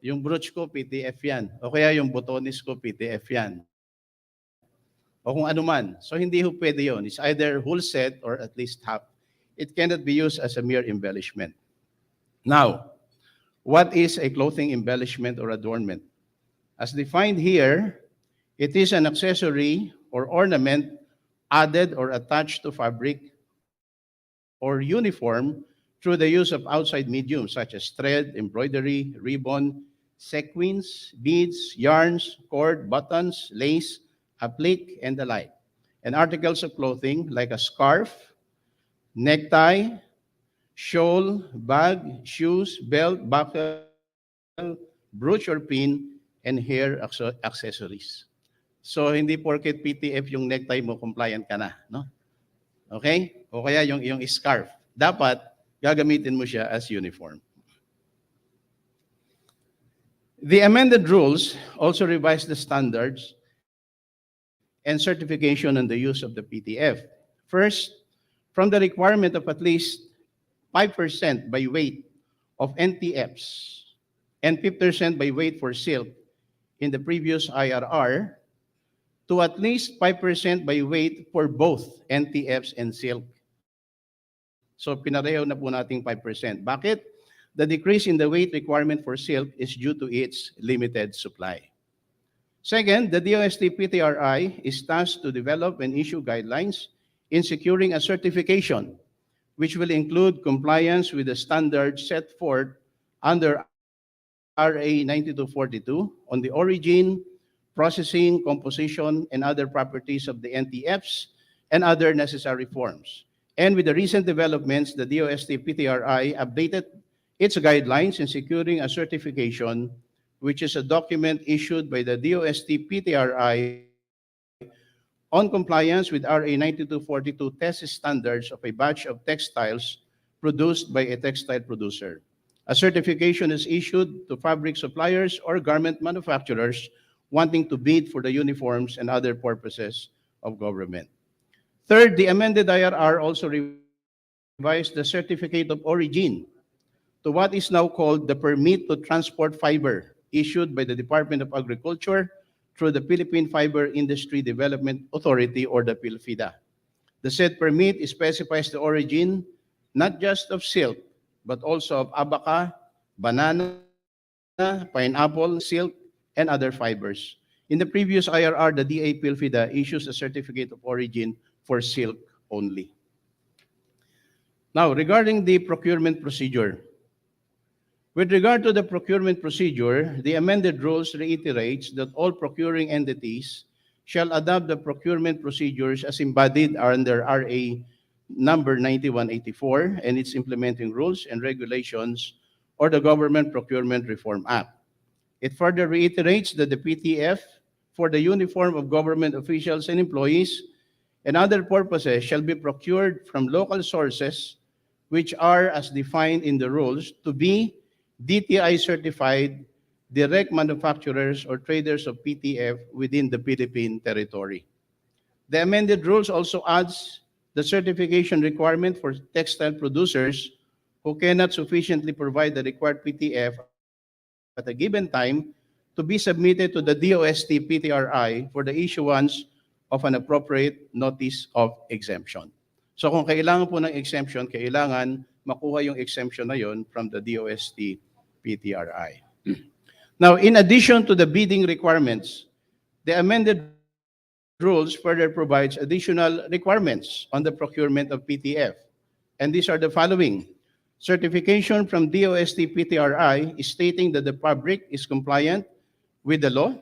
S5: Yung brooch ko, PTF yan. O kaya yung botones ko, PTF yan. O kung ano man. So hindi ho pwede yun. It's either whole set or at least half. It cannot be used as a mere embellishment. Now, what is a clothing embellishment or adornment? As defined here, it is an accessory or ornament added or attached to fabric or uniform through the use of outside mediums such as thread, embroidery, ribbon, sequins, beads, yarns, cord, buttons, lace, applique, and the like. And articles of clothing like a scarf, necktie, shawl, bag, shoes, belt, buckle, brooch or pin, and hair accessories. So, hindi porket PTF yung necktie mo, compliant ka na, no? Okay? O kaya yung scarf. Dapat, gagamitin mo siya as uniform. The amended rules also revise the standards and certification on the use of the PTF. First, from the requirement of at least 5% by weight of NTFs and 50% by weight for silk in the previous IRR to at least 5% by weight for both NTFs and silk. So pinareho na po nating 5%. Bakit? The decrease in the weight requirement for silk is due to its limited supply. Second, the DOST PTRI is tasked to develop and issue guidelines in securing a certification which will include compliance with the standards set forth under RA 9242 on the origin, processing, composition, and other properties of the NTFs and other necessary forms. And with the recent developments, the DOST PTRI updated its guidelines in securing a certification, which is a document issued by the DOST PTRI on compliance with RA 9242 test standards of a batch of textiles produced by a textile producer. A certification is issued to fabric suppliers or garment manufacturers wanting to bid for the uniforms and other purposes of government. Third, the amended IRR also revised the certificate of origin to what is now called the permit to transport fiber issued by the Department of Agriculture through the Philippine Fiber Industry Development Authority or the PhilFIDA. The said permit specifies the origin not just of silk, but also of abaca, banana, pineapple, silk, and other fibers. In the previous IRR, the DA-PhilFIDA issues a certificate of origin for silk only. Now, regarding the procurement procedure, with regard to the procurement procedure, the amended rules reiterates that all procuring entities shall adopt the procurement procedures as embodied under RA number 9184 and its implementing rules and regulations or the Government Procurement Reform Act. It further reiterates that the PTF for the uniform of government officials and employees and other purposes shall be procured from local sources which are as defined in the rules to be DTI certified direct manufacturers or traders of PTF within the Philippine territory. The amended rules also adds the certification requirement for textile producers who cannot sufficiently provide the required PTF at a given time to be submitted to the DOST PTRI for the issuance of an appropriate notice of exemption. So kung kailangan po ng exemption, kailangan makuha yung exemption na yon from the DOST PTRI. Now, in addition to the bidding requirements, the amended rules further provides additional requirements on the procurement of PTF. And these are the following. Certification from DOST PTRI stating that the fabric is compliant with the law.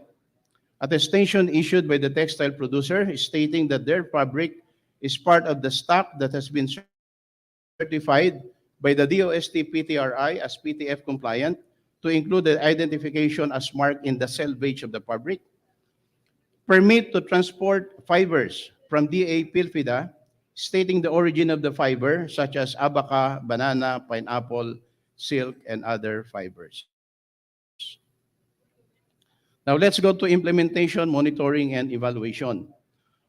S5: Attestation issued by the textile producer stating that their fabric is part of the stock that has been certified by the DOST PTRI as PTF compliant to include the identification as marked in the selvage of the fabric. Permit to transport fibers from DA-PhilFIDA stating the origin of the fiber such as abaca, banana, pineapple, silk, and other fibers. Now let's go to implementation, monitoring, and evaluation.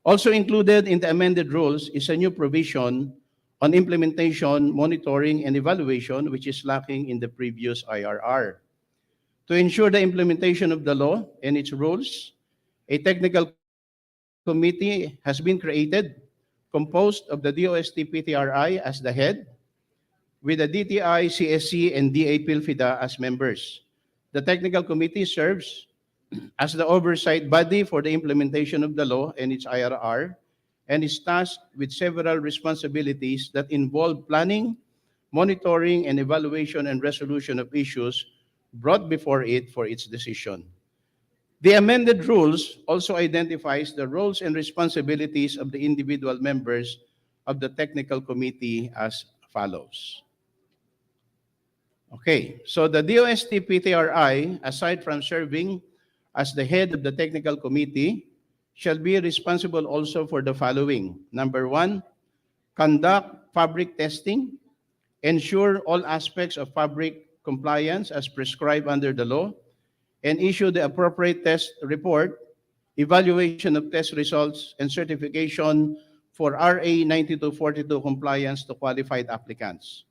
S5: Also included in the amended rules is a new provision on implementation, monitoring, and evaluation, which is lacking in the previous IRR. To ensure the implementation of the law and its rules, a technical committee has been created, composed of the DOST PTRI as the head, with the DTI, CSC, and DA-PhilFIDA as members. The technical committee serves as the oversight body for the implementation of the law and its IRR, and is tasked with several responsibilities that involve planning, monitoring, and evaluation and resolution of issues brought before it for its decision. The amended rules also identifies the roles and responsibilities of the individual members of the technical committee as follows. Okay, so the DOST PTRI, aside from serving as the head of the technical committee, shall be responsible also for the following. Number one, conduct fabric testing, ensure all aspects of fabric compliance as prescribed under the law, and issue the appropriate test report, evaluation of test results, and certification for RA 9242 compliance to qualified applicants.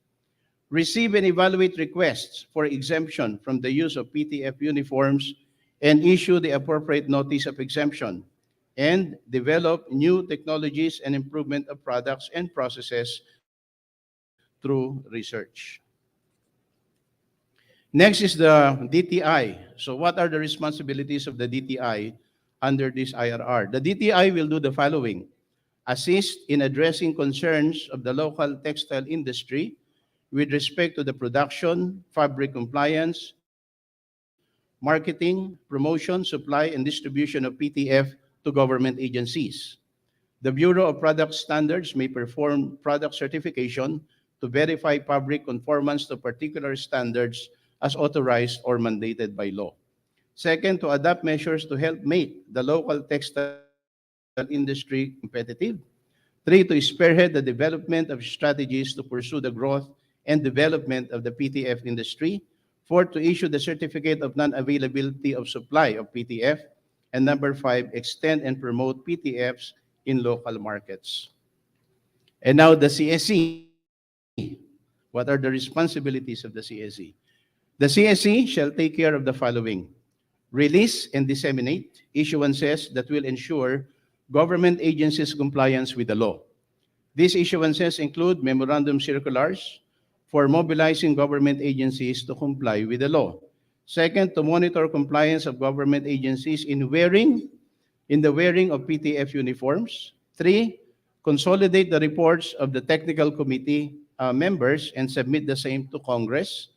S5: Receive and evaluate requests for exemption from the use of PTF uniforms and issue the appropriate notice of exemption, and develop new technologies and improvement of products and processes through research. Next is the DTI. So what are the responsibilities of the DTI under this IRR? The DTI will do the following: assist in addressing concerns of the local textile industry with respect to the production, fabric compliance, marketing, promotion, supply, and distribution of PTF to government agencies. The Bureau of Product Standards may perform product certification to verify fabric conformance to particular standards as authorized or mandated by law. Second, to adopt measures to help make the local textile industry competitive. Three, to spearhead the development of strategies to pursue the growth and development of the PTF industry. Four, to issue the certificate of non-availability of supply of PTF. And number five, extend and promote PTFs in local markets. And now the CSC. What are the responsibilities of the CSC? The CSC shall take care of the following: release and disseminate issuances that will ensure government agencies' compliance with the law. These issuances include memorandum circulars for mobilizing government agencies to comply with the law. Second, to monitor compliance of government agencies in the wearing of PTF uniforms. Three, consolidate the reports of the technical committee members and submit the same to Congress.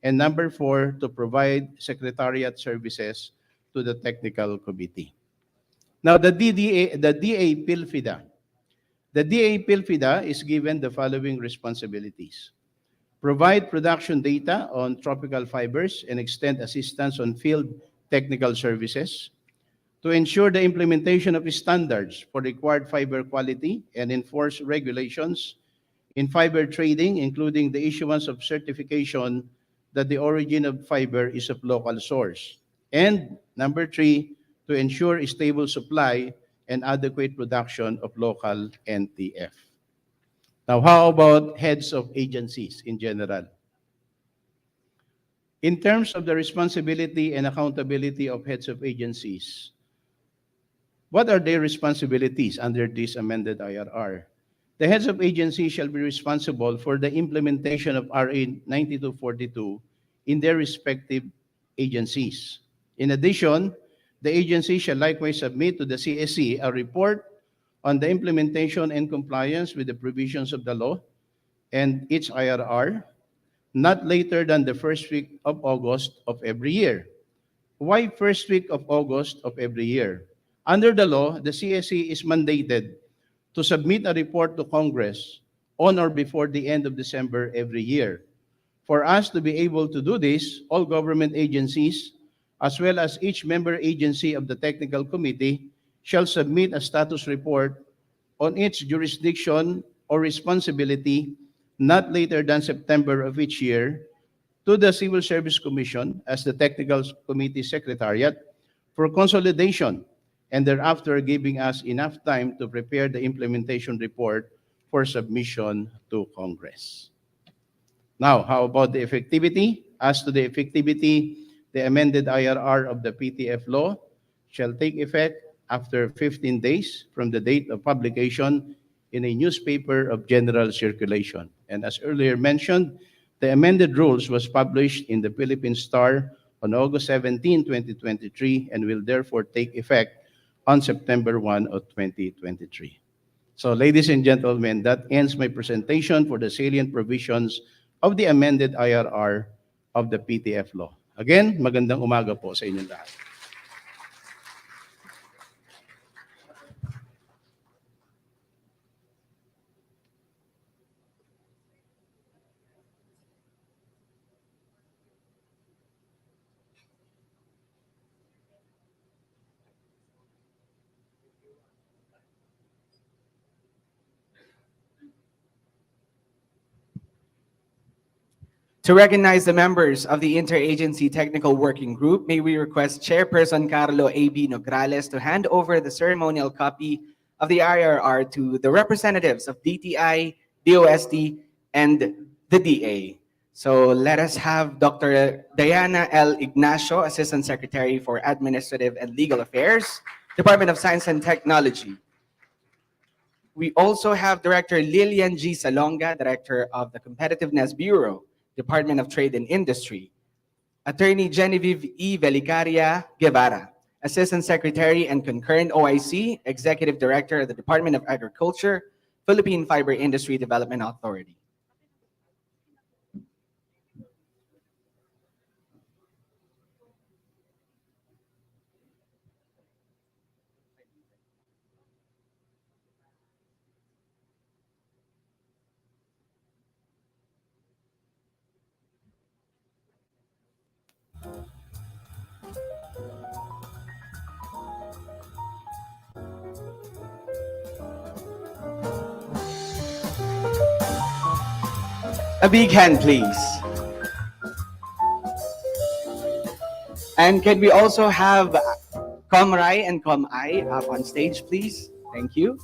S5: And number four, to provide secretariat services to the technical committee. Now, the DA-PhilFIDA. The DA-PhilFIDA is given the following responsibilities: provide production data on tropical fibers and extend assistance on field technical services, to ensure the implementation of standards for required fiber quality and enforce regulations in fiber trading, including the issuance of certification that the origin of fiber is of local source. And number three, to ensure a stable supply and adequate production of local NTF. Now, how about heads of agencies in general? In terms of the responsibility and accountability of heads of agencies, what are their responsibilities under this amended IRR? The heads of agencies shall be responsible for the implementation of RA 9242 in their respective agencies. In addition, the agency shall likewise submit to the CSC a report on the implementation and compliance with the provisions of the law and its IRR, not later than the first week of August of every year. Why first week of August of every year? Under the law, the CSC is mandated to submit a report to Congress on or before the end of December every year. For us to be able to do this, all government agencies, as well as each member agency of the technical committee, shall submit a status report on its jurisdiction or responsibility not later than September of each year to the Civil Service Commission as the Technical Committee Secretariat for consolidation, and thereafter giving us enough time to prepare the implementation report for submission to Congress. Now, how about the effectivity? As to the effectivity, the amended IRR of the PTF law shall take effect after 15 days from the date of publication in a newspaper of general circulation. And as earlier mentioned, the amended rules was published in the Philippine Star on August 17, 2023, and will therefore take effect on September 1 of 2023. So, ladies and gentlemen, that ends my presentation for the salient provisions of the amended IRR of the PTF law. Again, magandang umaga po sa inyong lahat.
S1: To recognize the members of the Interagency Technical Working Group, may we request Chairperson Carlo A.B. Nograles to hand over the ceremonial copy of the IRR to the representatives of DTI, DOST, and the DA. So let us have Dr. Diana L. Ignacio, Assistant Secretary for Administrative and Legal Affairs, Department of Science and Technology. We also have Director Lilian G. Salonga, Director of the Competitiveness Bureau, Department of Trade and Industry. Attorney Genevieve E. Velicaria Guevara, Assistant Secretary and Concurrent OIC, Executive Director of the Department of Agriculture, Philippine Fiber Industry Development Authority. A big hand, please. And can we also have Comrai and Com-I up on stage, please? Thank you.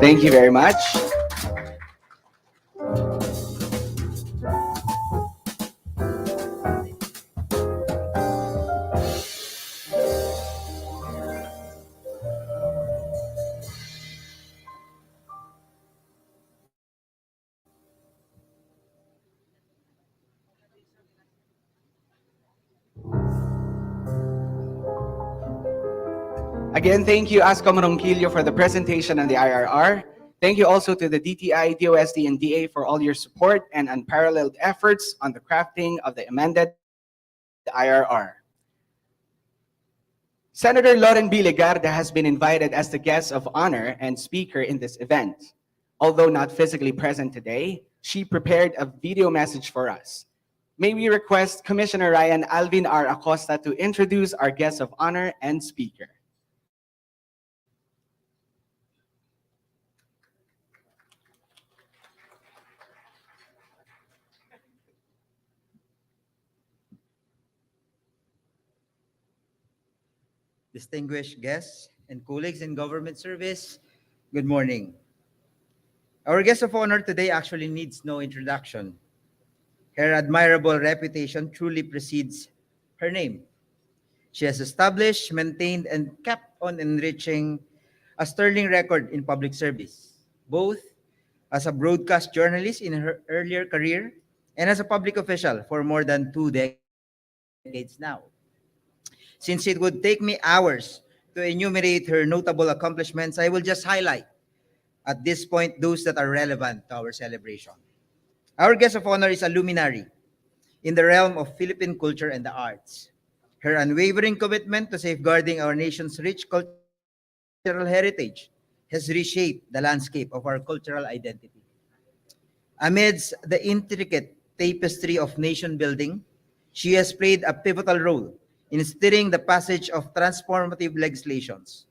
S1: Thank you very much. Again, thank you, Ascom Ronquillo, for the presentation on the IRR. Thank you also to the DTI, DOST, and DA for all your support and unparalleled efforts on the crafting of the amended IRR. Senator Lauren B. Legarda has been invited as the guest of honor and speaker in this event. Although not physically present today, she prepared a video message for us. May we request Commissioner Ryan Alvin R. Acosta to introduce our guest of honor and speaker.
S6: Distinguished guests and colleagues in government service, good morning. Our guest of honor today actually needs no introduction. Her admirable reputation truly precedes her name. She has established, maintained, and kept on enriching a sterling record in public service, both as a broadcast journalist in her earlier career and as a public official for more than 2 decades now. Since it would take me hours to enumerate her notable accomplishments, I will just highlight at this point those that are relevant to our celebration. Our guest of honor is a luminary in the realm of Philippine culture and the arts. Her unwavering commitment to safeguarding our nation's rich cultural heritage has reshaped the landscape of our cultural identity. Amidst the intricate tapestry of nation building, she has played a pivotal role in steering the passage of transformative legislations.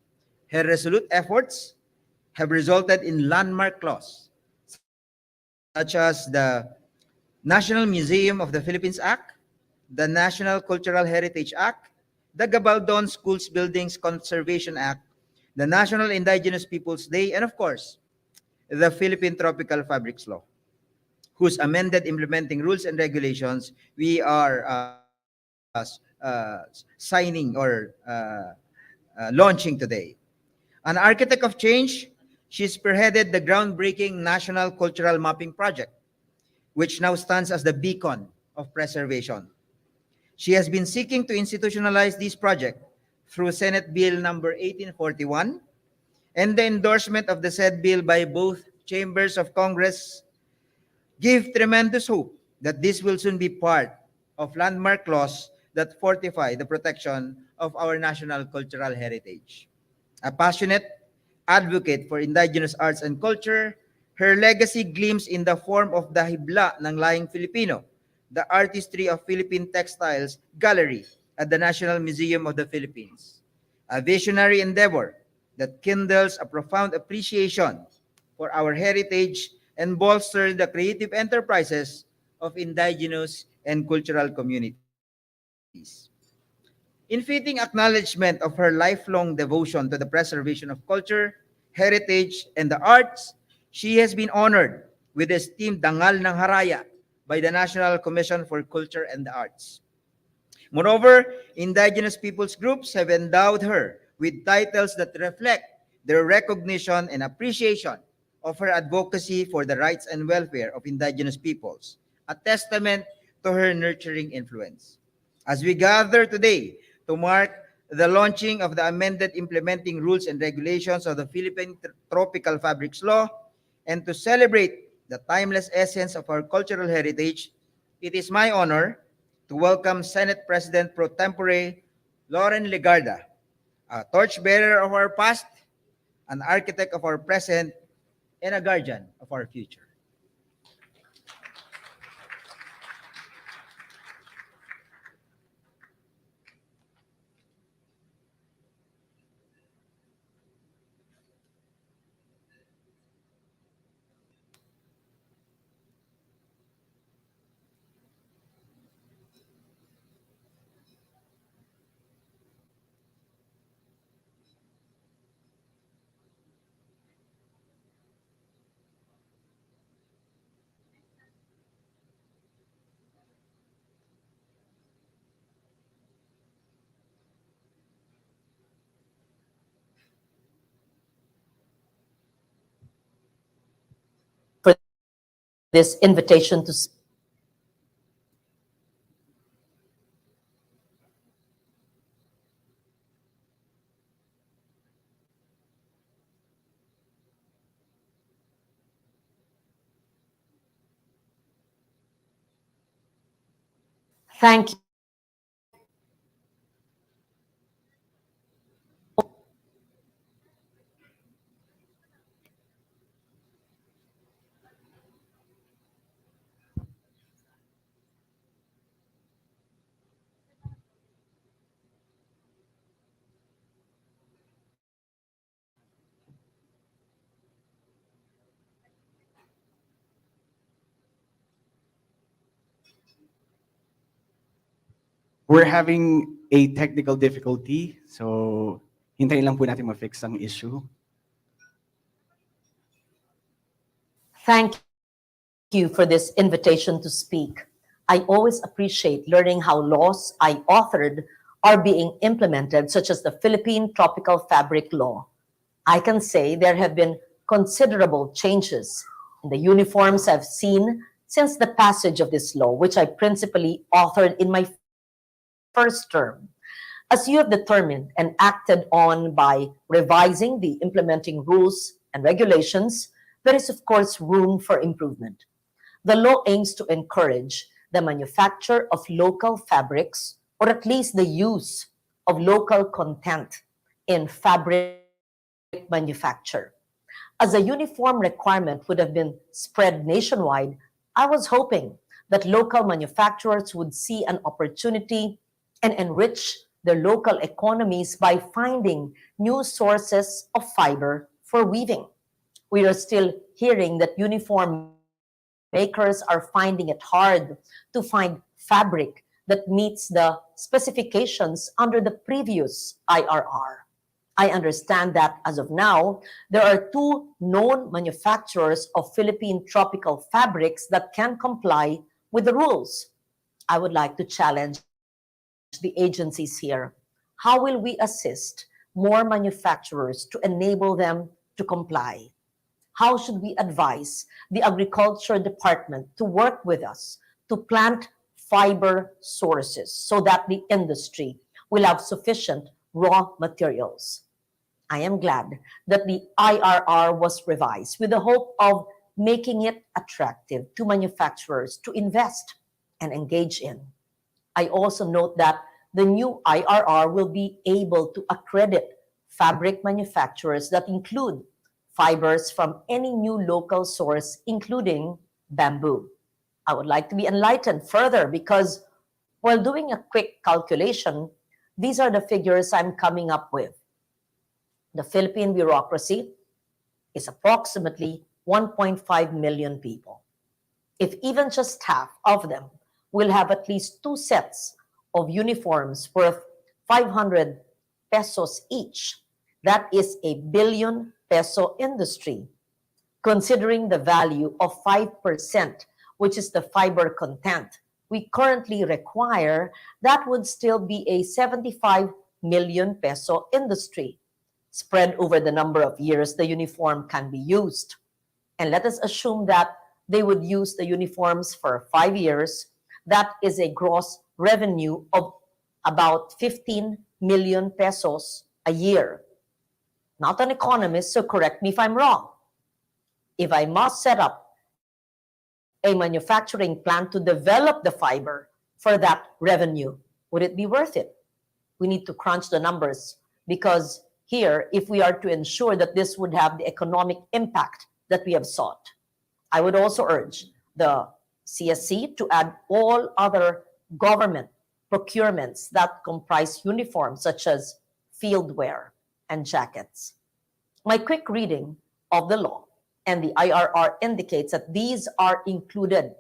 S6: Her resolute efforts have resulted in landmark laws such as the National Museum of the Philippines Act, the National Cultural Heritage Act, the Gabaldon Schools Buildings Conservation Act, the National Indigenous Peoples Day, and of course, the Philippine Tropical Fabrics Law, whose amended implementing rules and regulations we are signing or launching today. An architect of change, she spearheaded the groundbreaking National Cultural Mapping Project, which now stands as the beacon of preservation. She has been seeking to institutionalize this project through Senate Bill number 1841 and the endorsement of the said bill by both chambers of Congress give tremendous hope that this will soon be part of landmark laws that fortify the protection of our national cultural heritage. A passionate advocate for indigenous arts and culture, her legacy gleams in the form of the Hibla ng Laing Filipino, the artistry of Philippine textiles gallery at the National Museum of the Philippines. A visionary endeavor that kindles a profound appreciation for our heritage and bolsters the creative enterprises of indigenous and cultural communities. In fitting acknowledgement of her lifelong devotion to the preservation of culture, heritage, and the arts, she has been honored with the esteemed Dangal ng Haraya by the National Commission for Culture and the Arts. Moreover, indigenous peoples groups have endowed her with titles that reflect their recognition and appreciation of her advocacy for the rights and welfare of indigenous peoples, a testament to her nurturing influence. As we gather today to mark the launching of the amended implementing rules and regulations of the Philippine Tropical Fabrics Law, and to celebrate the timeless essence of our cultural heritage, it is my honor to welcome Senate President Pro Tempore Lauren Legarda, a torchbearer of our past, an architect of our present, and a guardian of our future.
S7: For this invitation to Thank you.
S1: We're having a technical difficulty, so hintayin lang po natin ma-fix ang issue.
S7: Thank you for this invitation to speak. I always appreciate learning how laws I authored are being implemented, such as the Philippine Tropical Fabric Law. I can say there have been considerable changes in the uniforms I've seen since the passage of this law, which I principally authored in my first term. As you have determined and acted on by revising the implementing rules and regulations, there is of course room for improvement. The law aims to encourage the manufacture of local fabrics, or at least the use of local content in fabric manufacture. As a uniform requirement would have been spread nationwide, I was hoping that local manufacturers would see an opportunity and enrich their local economies by finding new sources of fiber for weaving. We are still hearing that uniform makers are finding it hard to find fabric that meets the specifications under the previous IRR. I understand that as of now, there are 2 known manufacturers of Philippine tropical fabrics that can comply with the rules. I would like to challenge the agencies here. How will we assist more manufacturers to enable them to comply? How should we advise the Agriculture Department to work with us to plant fiber sources so that the industry will have sufficient raw materials? I am glad that the IRR was revised with the hope of making it attractive to manufacturers to invest and engage in. I also note that the new IRR will be able to accredit fabric manufacturers that include fibers from any new local source, including bamboo. I would like to be enlightened further because while doing a quick calculation, these are the figures I'm coming up with. The Philippine bureaucracy is approximately 1.5 million people. If even just half of them will have at least 2 sets of uniforms worth 500 pesos each, that is a billion peso industry. Considering the value of 5%, which is the fiber content we currently require, that would still be a 75 million peso industry. Spread over the number of years the uniform can be used. And let us assume that they would use the uniforms for 5 years. That is a gross revenue of about 15 million pesos a year. Not an economist, so correct me if I'm wrong. If I must set up a manufacturing plant to develop the fiber for that revenue, would it be worth it? We need to crunch the numbers because here, if we are to ensure that this would have the economic impact that we have sought, I would also urge the CSC to add all other government procurements that comprise uniforms such as field wear and jackets. My quick reading of the law and the IRR indicates that these are included,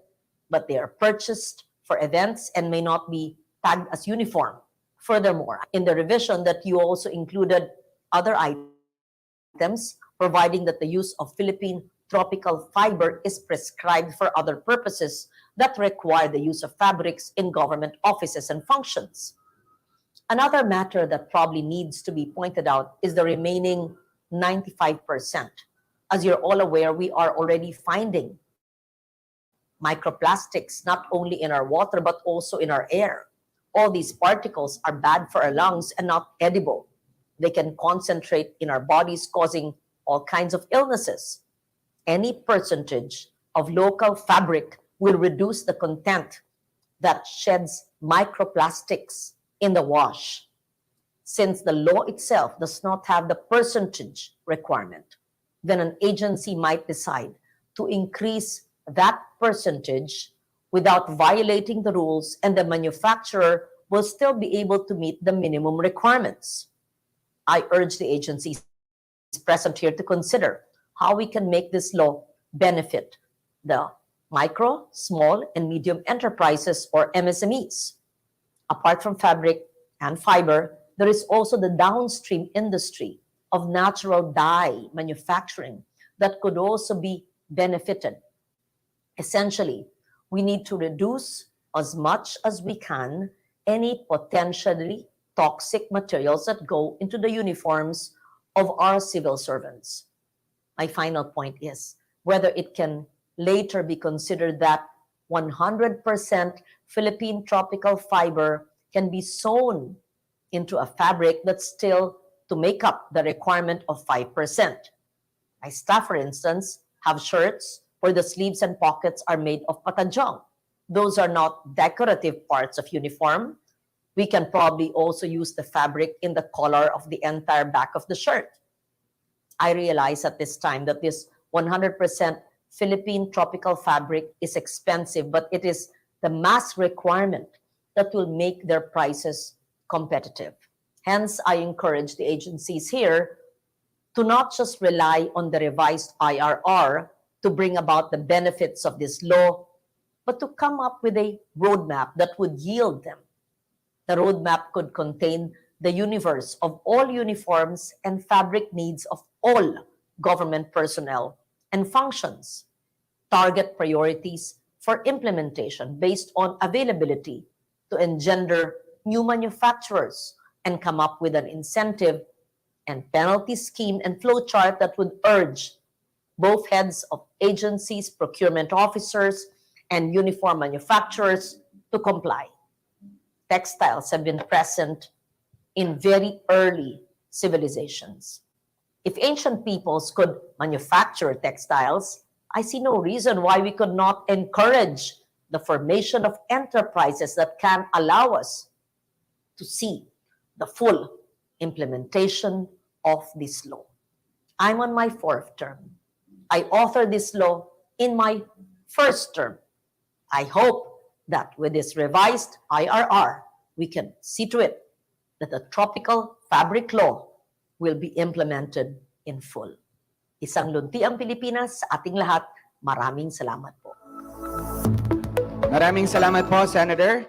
S7: but they are purchased for events and may not be tagged as uniform. Furthermore, in the revision that you also included other items, providing that the use of Philippine tropical fiber is prescribed for other purposes that require the use of fabrics in government offices and functions. Another matter that probably needs to be pointed out is the remaining 95%. As you're all aware, we are already finding microplastics not only in our water but also in our air. All these particles are bad for our lungs and not edible. They can concentrate in our bodies, causing all kinds of illnesses. Any percentage of local fabric will reduce the content that sheds microplastics in the wash, since the law itself does not have the percentage requirement, then an agency might decide to increase that percentage without violating the rules, and the manufacturer will still be able to meet the minimum requirements. I urge the agencies present here to consider how we can make this law benefit the micro, small, and medium enterprises, or MSMEs. Apart from fabric and fiber, there is also the downstream industry of natural dye manufacturing that could also be benefited. Essentially, we need to reduce as much as we can any potentially toxic materials that go into the uniforms of our civil servants. My final point is whether it can later be considered that 100% Philippine tropical fiber can be sewn into a fabric that's still to make up the requirement of 5%. My staff, for instance, have shirts where the sleeves and pockets are made of patajong. Those are not decorative parts of uniform. We can probably also use the fabric in the collar of the entire back of the shirt. I realize at this time that this 100% Philippine tropical fabric is expensive, but it is the mass requirement that will make their prices competitive. Hence, I encourage the agencies here to not just rely on the revised IRR to bring about the benefits of this law, but to come up with a roadmap that would yield them. The roadmap could contain the universe of all uniforms and fabric needs of all government personnel and functions, target priorities for implementation based on availability to engender new manufacturers, and come up with an incentive and penalty scheme and flowchart that would urge both heads of agencies, procurement officers, and uniform manufacturers to comply. Textiles have been present in very early civilizations. If ancient peoples could manufacture textiles, I see no reason why we could not encourage the formation of enterprises that can allow us to see the full implementation of this law. I'm on my 4th term. I authored this law in my 1st term. I hope that with this revised IRR, we can see to it that the tropical fabric law will be implemented in full. Isang lunti ang Pilipinas sa ating lahat. Maraming salamat po.
S1: Maraming salamat po, Senator.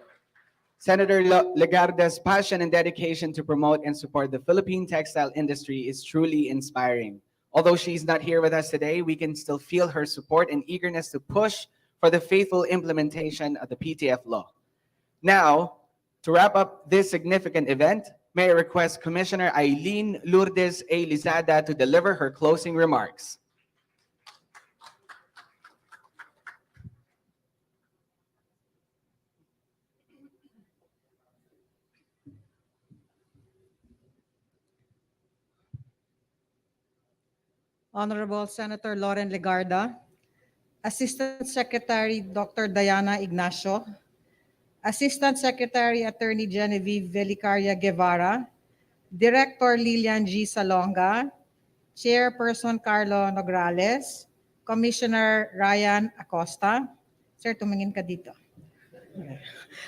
S1: Senator Legarda's passion and dedication to promote and support the Philippine textile industry is truly inspiring. Although she's not here with us today, we can still feel her support and eagerness to push for the faithful implementation of the PTF law. Now, to wrap up this significant event, may I request Commissioner Eileen Lourdes A. Lizada to deliver her closing remarks.
S8: Honorable Senator Loren Legarda, Assistant Secretary Dr. Diana Ignacio, Assistant Secretary Attorney Genevieve Velicaria Guevara, Director Lilian G. Salonga, Chairperson Carlo Nograles, Commissioner Ryan Acosta. Sir, tumingin ka dito.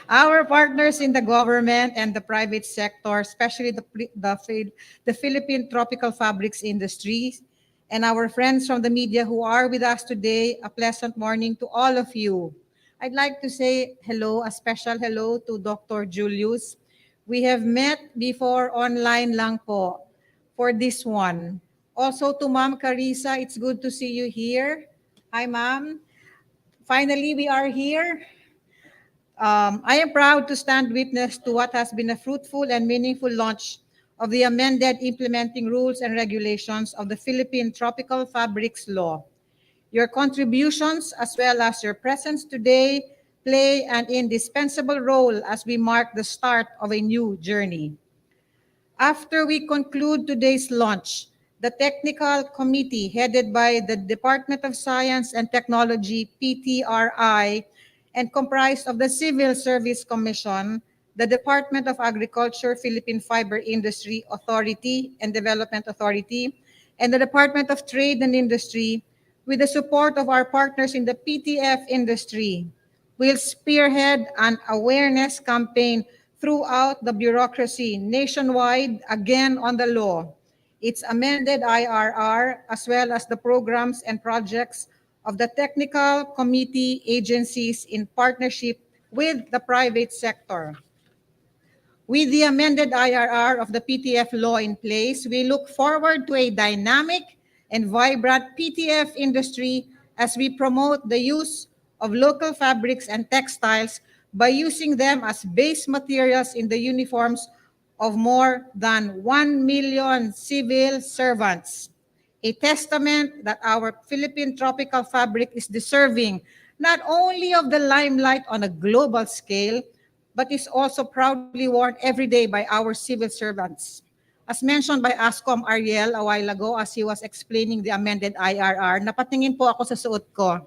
S8: Our partners in the government and the private sector, especially the Philippine tropical fabrics industry, and our friends from the media who are with us today, a pleasant morning to all of you. I'd like to say hello, a special hello to Dr. Julius. We have met before online lang po for this one. Also to Ma'am Carissa, it's good to see you here. Hi, Ma'am. Finally, we are here. I am proud to stand witness to what has been a fruitful and meaningful launch of the amended implementing rules and regulations of the Philippine Tropical Fabrics Law. Your contributions, as well as your presence today, play an indispensable role as we mark the start of a new journey. After we conclude today's launch, the technical committee headed by the Department of Science and Technology, PTRI, and comprised of the Civil Service Commission, the Department of Agriculture, Philippine Fiber Industry Authority and Development Authority, and the Department of Trade and Industry, with the support of our partners in the PTF industry, will spearhead an awareness campaign throughout the bureaucracy nationwide, again on the law, its amended IRR, as well as the programs and projects of the technical committee agencies in partnership with the private sector. With the amended IRR of the PTF law in place, we look forward to a dynamic and vibrant PTF industry as we promote the use of local fabrics and textiles by using them as base materials in the uniforms of more than 1 million civil servants. A testament that our Philippine tropical fabric is deserving not only of the limelight on a global scale, but is also proudly worn every day by our civil servants. As mentioned by ASCOM Ariel a while ago as he was explaining the amended IRR, napatingin po ako sa suot ko.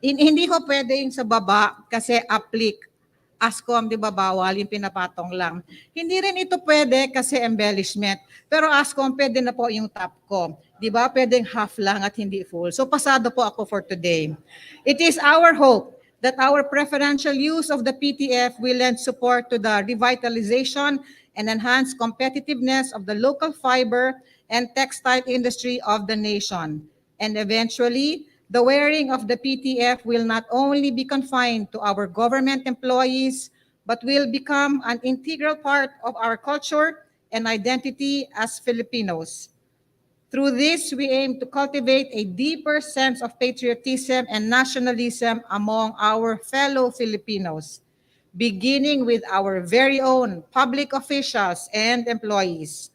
S8: Hindi ko pwede yung sa baba kasi applique. ASCOM, di ba, bawal yung pinapatong lang. Hindi rin ito pwede kasi embellishment. Pero ASCOM, pwede na po yung top ko. Di ba? Pwedeng half lang at hindi full. So pasado po ako for today. It is our hope that our preferential use of the PTF will lend support to the revitalization and enhance competitiveness of the local fiber and textile industry of the nation. And eventually, the wearing of the PTF will not only be confined to our government employees, but will become an integral part of our culture and identity as Filipinos. Through this, we aim to cultivate a deeper sense of patriotism and nationalism among our fellow Filipinos, beginning with our very own public officials and employees.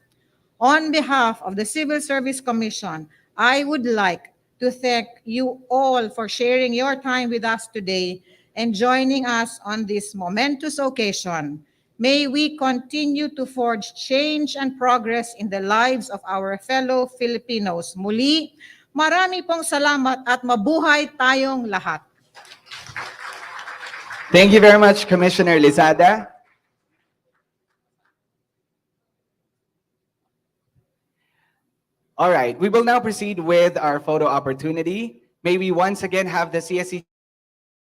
S8: On behalf of the Civil Service Commission, I would like to thank you all for sharing your time with us today and joining us on this momentous occasion. May we continue to forge change and progress in the lives of our fellow Filipinos. Muli, marami pong salamat at mabuhay tayong lahat.
S1: Thank you very much, Commissioner Lizada. All right, we will now proceed with our photo opportunity. May we once again have the CSC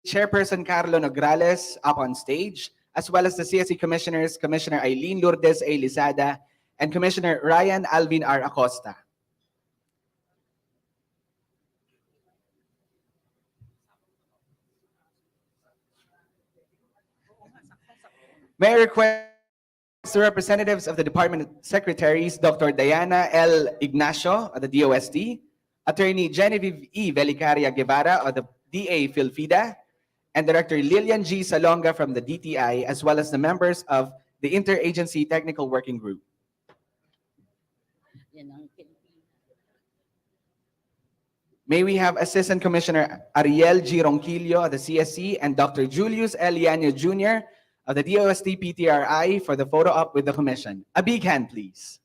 S1: Chairperson Carlo Nograles up on stage, as well as the CSC Commissioners, Commissioner Eileen Lourdes A. Lizada and Commissioner Ryan Alvin R. Acosta. May I request the representatives of the Department Secretaries, Dr. Diana L. Ignacio of the DOST, Attorney Genevieve E. Velicaria Guevara of the DA-PhilFIDA, and Director Lillian G. Salonga from the DTI, as well as the members of the Interagency Technical Working Group. May we have Assistant Commissioner Ariel G. Ronquillo of the CSC and Dr. Julius L. Yanyo Jr. of the DOST PTRI for the photo op with the Commission. A big hand, please.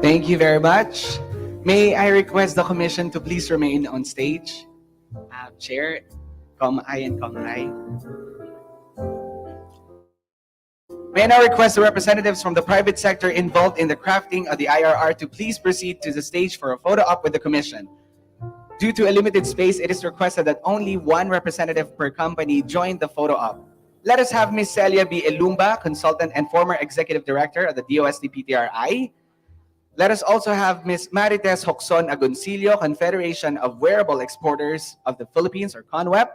S1: Thank you very much. May I request the Commission to please remain on stage? Chair, Kom-Ai and Kong-Rai. May I now request the representatives from the private sector involved in the crafting of the IRR to please proceed to the stage for a photo op with the Commission. Due to a limited space, it is requested that only one representative per company join the photo op. Let us have Ms. Celia B. Elumba, consultant and former executive director of the DOST PTRI. Let us also have Ms. Marites Hoxon Agoncillo, Confederation of Wearable Exporters of the Philippines, or CONWEP.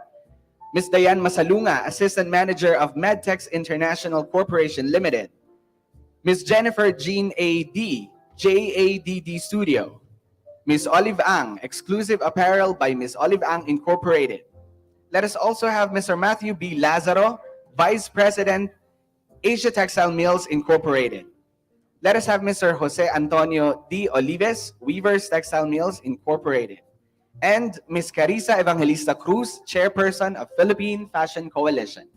S1: Ms. Diane Masalunga, Assistant Manager of Medtex International Corporation Limited. Ms. Jennifer Jean A.D., JADD Studio. Miss Olive Ang, Exclusive Apparel by Miss Olive Ang Incorporated. Let us also have Mr. Matthew B. Lazaro, Vice President, Asia Textile Mills Incorporated. Let us have Mr. Jose Antonio D. Olives, Weavers Textile Mills Incorporated. And Ms. Carissa Evangelista Cruz, Chairperson of Philippine Fashion Coalition.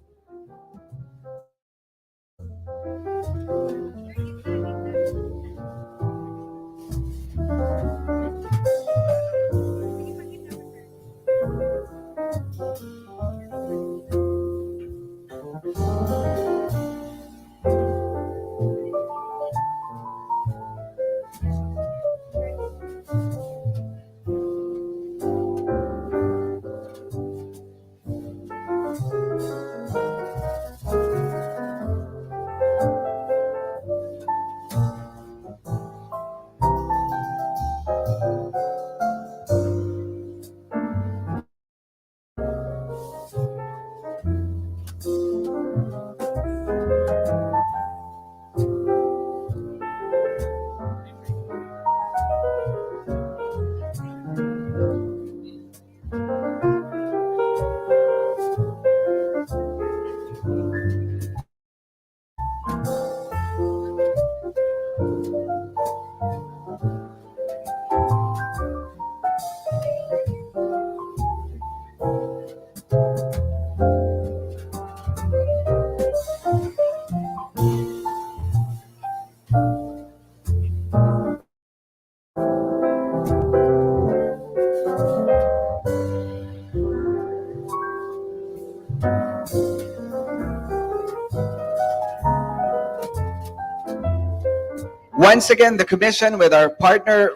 S1: Once again, the commission with our partner,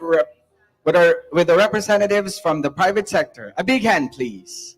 S1: with the representatives from the private sector. A big hand, please.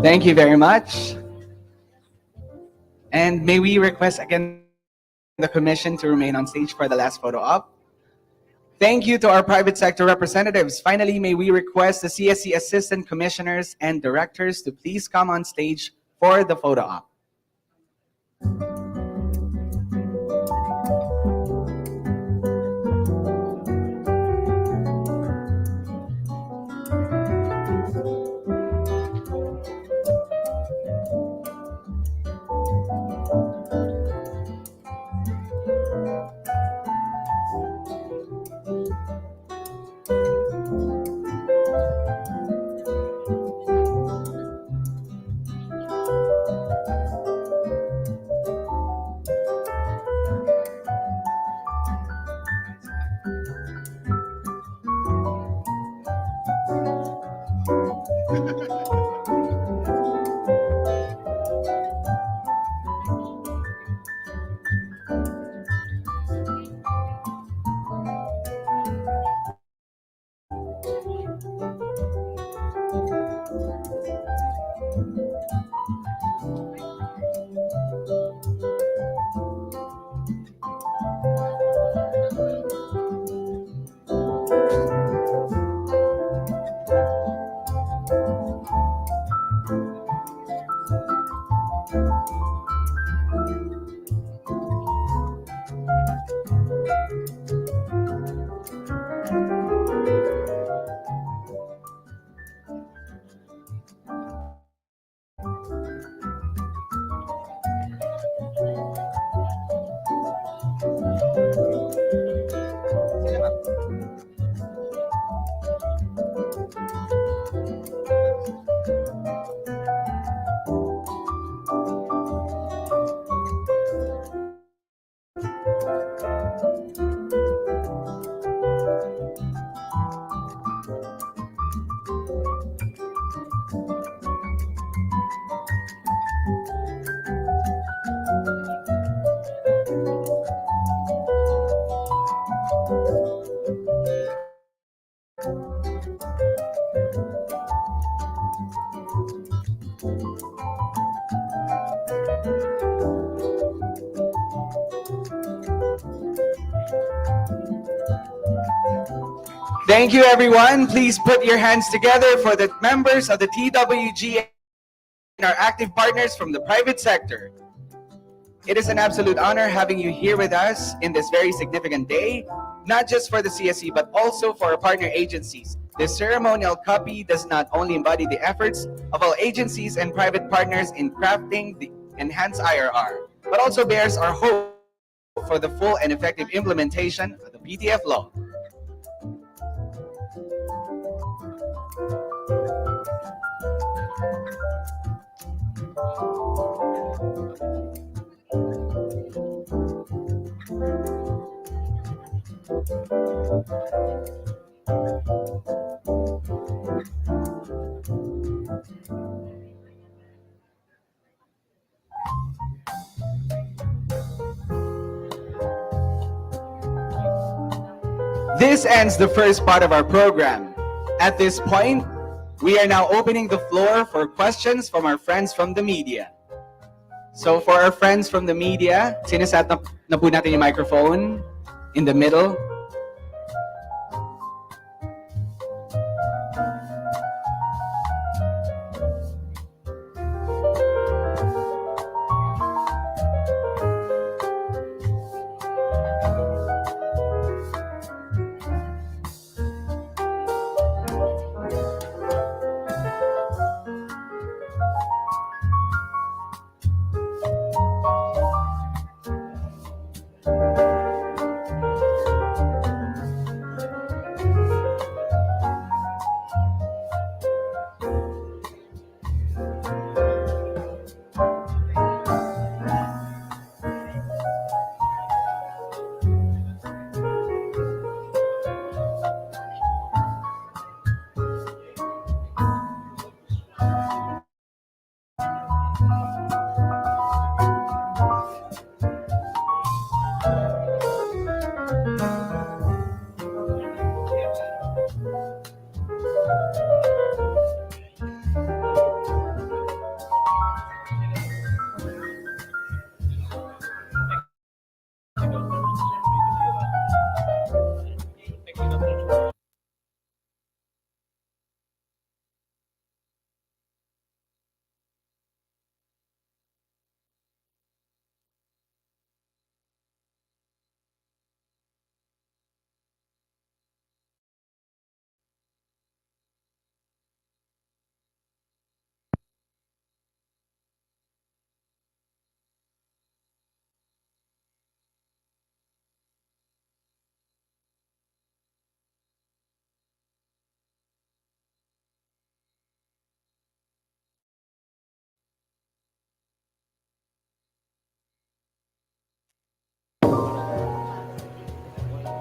S1: Thank you very much. And may we request again the commission to remain on stage for the last photo op. Thank you to our private sector representatives. Finally, may we request the CSC assistant commissioners and directors to please come on stage for the photo op. Thank you, everyone. Please put your hands together for the members of the TWG and our active partners from the private sector. It is an absolute honor having you here with us in this very significant day, not just for the CSE, but also for our partner agencies. This ceremonial copy does not only embody the efforts of all agencies and private partners in crafting the enhanced IRR, but also bears our hope for the full and effective implementation of the PTF law. This ends the first part of our program. At this point, we are now opening the floor for questions from our friends from the media. So for our friends from the media, sineset na po natin yung microphone in the middle.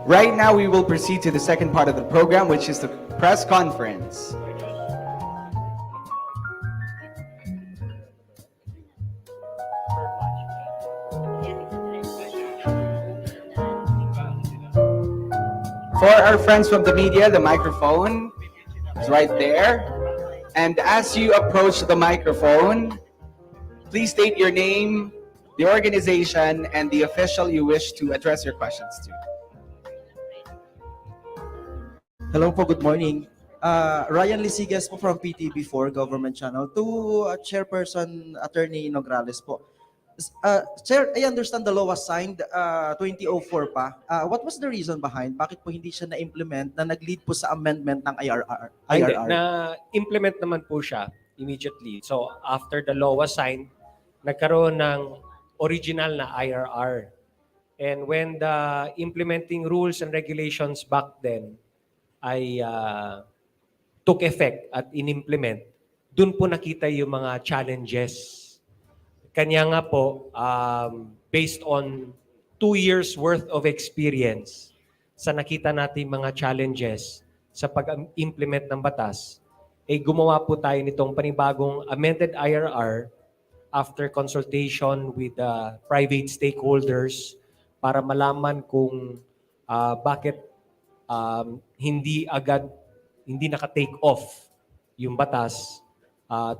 S1: Right now, we will proceed to the second part of the program, which is the press conference. For our friends from the media, the microphone is right there. And as you approach the microphone, please state your name, the organization, and the official you wish to address your questions to.
S9: Hello po, good morning. Ryan Lisigas po from PTV4 Government Channel. To Chairperson Attorney Nograles po. Chair, I understand the law was signed 2004 pa. What was the reason behind? Bakit po hindi siya na-implement na nag-lead po sa amendment ng IRR?
S3: Hindi, na-implement naman po siya immediately. So after the law was signed, nagkaroon ng original na IRR. And when the implementing rules and regulations back then ay took effect at in-implement, dun po nakita yung mga challenges. Kanya nga po, based on 2 years worth of experience, sa nakita natin mga challenges sa pag-implement ng batas, gumawa po tayo nitong panibagong amended IRR after consultation with private stakeholders para malaman kung bakit hindi naka-take off yung batas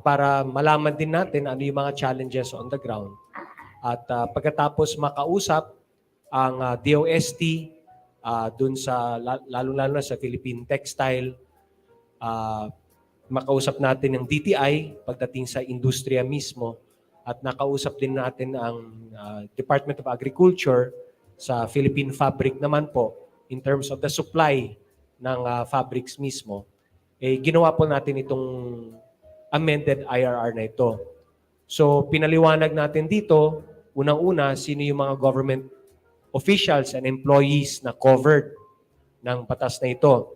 S3: para malaman din natin ano yung mga challenges on the ground. At pagkatapos makausap ang DOST dun sa lalo-lalo na sa Philippine textile. Makausap natin ng DTI pagdating sa industriya mismo at nakausap din natin ang Department of Agriculture sa Philippine Fabric naman po in terms of the supply ng fabrics mismo. Ginawa po natin itong amended IRR na ito. So pinaliwanag natin dito, unang-una, sino yung mga government officials and employees na covered ng batas na ito.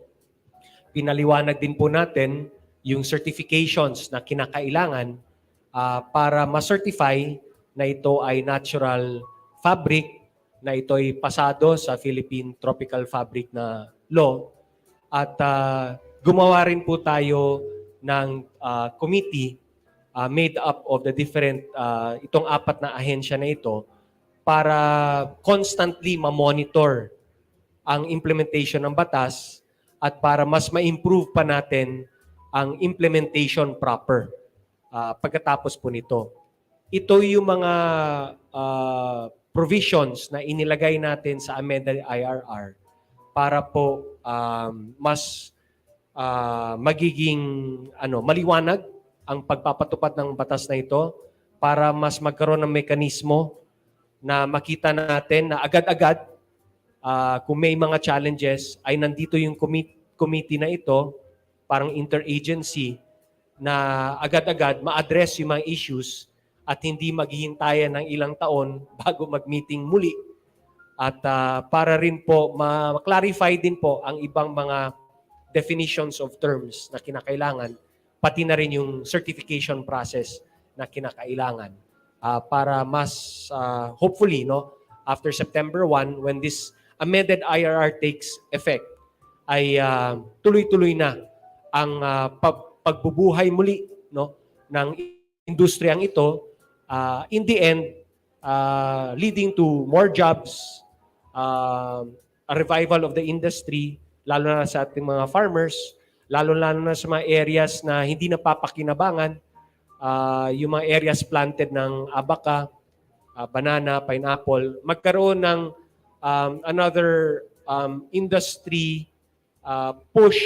S3: Pinaliwanag din po natin yung certifications na kinakailangan para ma-certify na ito ay natural fabric, na ito ay pasado sa Philippine Tropical Fabric na law. At gumawa rin po tayo ng committee made up of the different, itong 4 na ahensya na ito, para constantly ma-monitor ang implementation ng batas at para mas ma-improve pa natin ang implementation proper pagkatapos po nito. Ito yung mga provisions na inilagay natin sa amended IRR para po mas magiging maliwanag ang pagpapatupad ng batas na ito, para mas magkaroon ng mekanismo na makita natin na agad-agad kung may mga challenges ay nandito yung committee na ito, parang interagency, na agad-agad ma-address yung mga issues at hindi maghihintayan ng ilang taon bago mag-meeting muli. At para rin po ma-clarify din po ang ibang mga definitions of terms na kinakailangan, pati na rin yung certification process na kinakailangan. Para mas hopefully after September 1, when this amended IRR takes effect, ay tuloy-tuloy na ang pagbubuhay muli ng industriyang ito, in the end leading to more jobs, a revival of the industry, lalo na sa ating mga farmers, lalo na sa mga areas na hindi napapakinabangan, yung mga areas planted ng abaca, banana, pineapple, magkaroon ng another industry push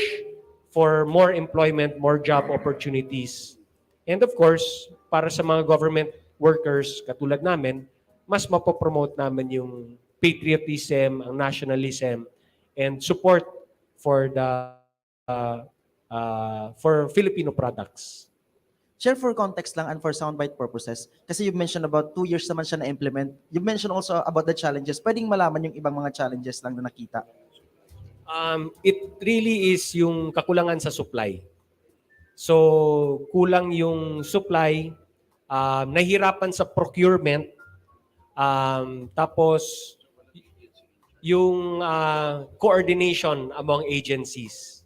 S3: for more employment, more job opportunities. And of course, para sa mga government workers katulad namin, mas mapopromote namin yung patriotism, ang nationalism, and support for the for Filipino products.
S9: Share for context lang and for soundbite purposes, kasi you mentioned about 2 years naman siya na-implement. You mentioned also about the challenges. Pwedeng malaman yung ibang mga challenges lang na nakita.
S3: It really is yung kakulangan sa supply. So, kulang yung supply, nahirapan sa procurement, tapos yung coordination among agencies.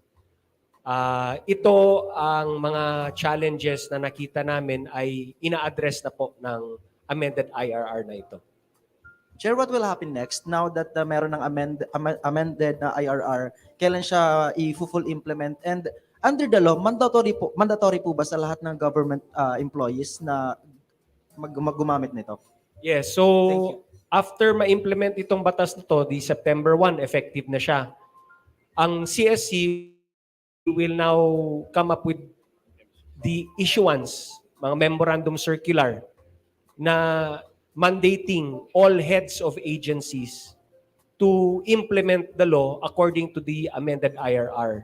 S3: Ito ang mga challenges na nakita namin ay ina-address na po ng amended IRR na ito.
S9: Chair, what will happen next now that meron ng amended na IRR? Kailan siya i-full implement? And under the law, mandatory po ba sa lahat ng government employees na gumamit nito?
S3: Yes, so after ma-implement itong batas na to, di September 1, effective na siya. Ang CSC will now come up with the issuance, mga memorandum circular, na mandating all heads of agencies to implement the law according to the amended IRR.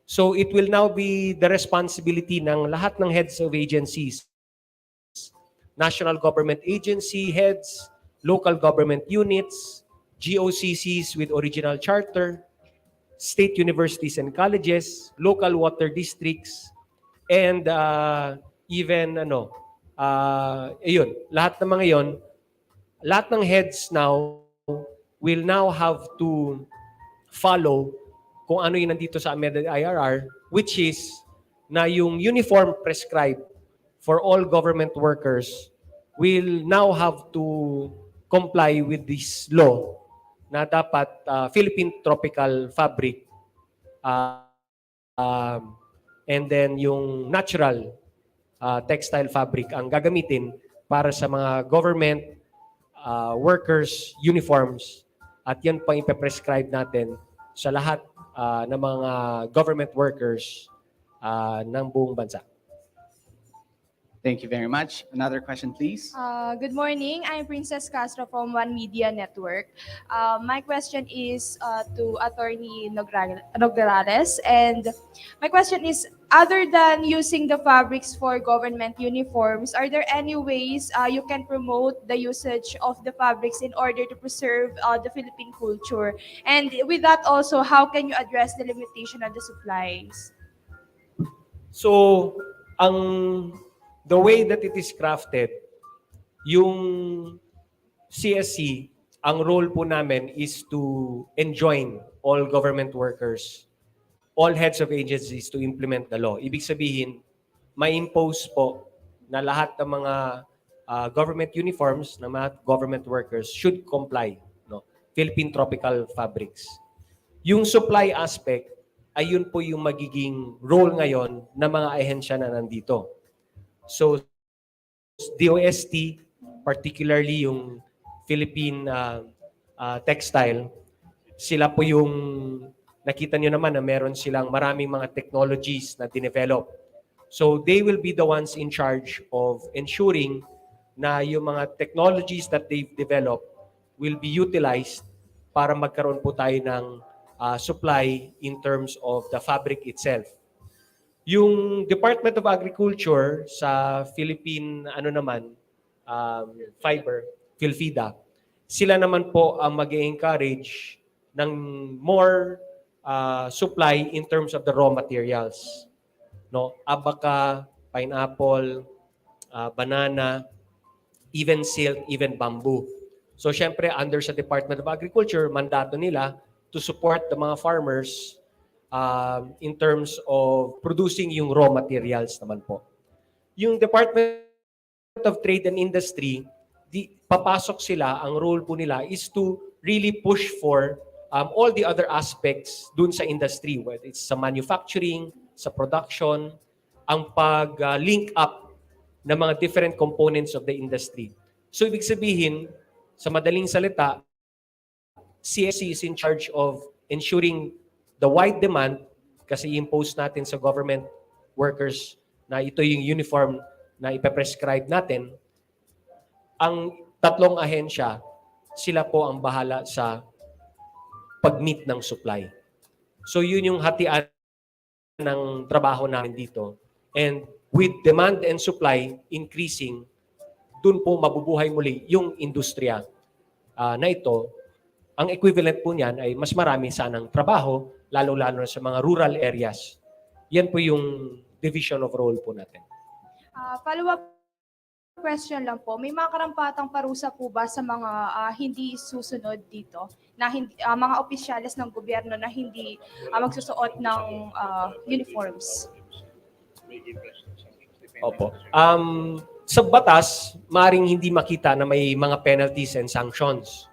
S3: So it will now be the responsibility ng lahat ng heads of agencies, national government agency heads, local government units, GOCCs with original charter, state universities and colleges, local water districts, and even lahat ng mga yon, lahat ng heads now will now have to follow kung ano yung nandito sa amended IRR, which is na yung uniform prescribed for all government workers will now have to comply with this law na dapat Philippine tropical fabric and then yung natural textile fabric ang gagamitin para sa mga government workers uniforms At yan pa ipe-prescribe natin sa lahat ng mga government workers ng buong bansa.
S1: Thank you very much. Another question, please.
S10: Good morning. I'm Princess Castro from One Media Network. My question is to Attorney Nograles. And my question is, other than using the fabrics for government uniforms, are there any ways you can promote the usage of the fabrics in order to preserve the Philippine culture? And with that also, how can you address the limitation of the supplies?
S3: So, the way that it is crafted, yung CSC, ang role po namin is to enjoin all government workers, all heads of agencies to implement the law. Ibig sabihin, ma-impose po na lahat ng mga government uniforms ng mga government workers should comply, no? Philippine tropical fabrics. Yung supply aspect, ayun po yung magiging role ngayon ng mga ahensya na nandito. So, DOST, particularly yung Philippine textile, sila po yung nakita nyo naman na meron silang maraming mga technologies na dinevelop. So, they will be the ones in charge of ensuring na yung mga technologies that they've developed will be utilized para magkaroon po tayo ng supply in terms of the fabric itself. Yung Department of Agriculture sa Philippine fiber, PhilFIDA, sila naman po ang mag-encourage ng more supply in terms of the raw materials. No, abaca, pineapple, banana, even silk, even bamboo. So syempre under sa Department of Agriculture, mandato nila to support the mga farmers in terms of producing yung raw materials naman po. Yung Department of Trade and Industry, papasok sila, ang role po nila is to really push for all the other aspects dun sa industry, whether it's sa manufacturing, sa production, ang pag-link up ng mga different components of the industry. So ibig sabihin, sa madaling salita, CSC is in charge of ensuring the wide demand, kasi impose natin sa government workers na ito yung uniform na ipe-prescribe natin, ang tatlong ahensya, sila po ang bahala sa pag-meet ng supply. So yun yung hatian ng trabaho namin dito. And with demand and supply increasing, dun po mabubuhay muli yung industriya na ito. Ang equivalent po niyan ay mas marami sanang trabaho, lalo-lalo sa mga rural areas. Yan po yung division of role po natin.
S10: Follow-up question lang po. May mga karampatang parusa po ba sa mga hindi susunod dito? Na hindi, mga opisyales ng gobyerno na hindi magsusuot ng uniforms?
S3: Opo. Sa batas, maring hindi makita na may mga penalties and sanctions.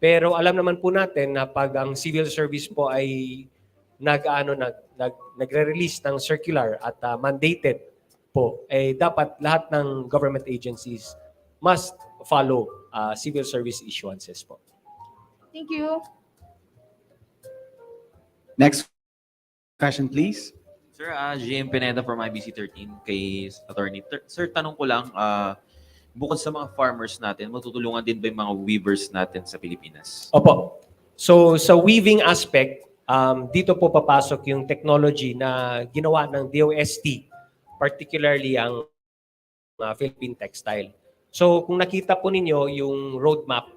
S3: Pero alam naman po natin na pag ang civil service po ay nagre-release ng circular at mandated po, dapat lahat ng government agencies must follow civil service issuances po.
S10: Thank you.
S1: Next question, please.
S11: Sir, GM Pineda from IBC 13 kay Attorney. Sir, tanong ko lang, bukod sa mga farmers natin, matutulungan din ba yung mga weavers natin sa Pilipinas?
S3: Opo. So sa weaving aspect, dito po papasok yung technology na ginawa ng DOST, particularly ang Philippine textile. So kung nakita po ninyo yung roadmap,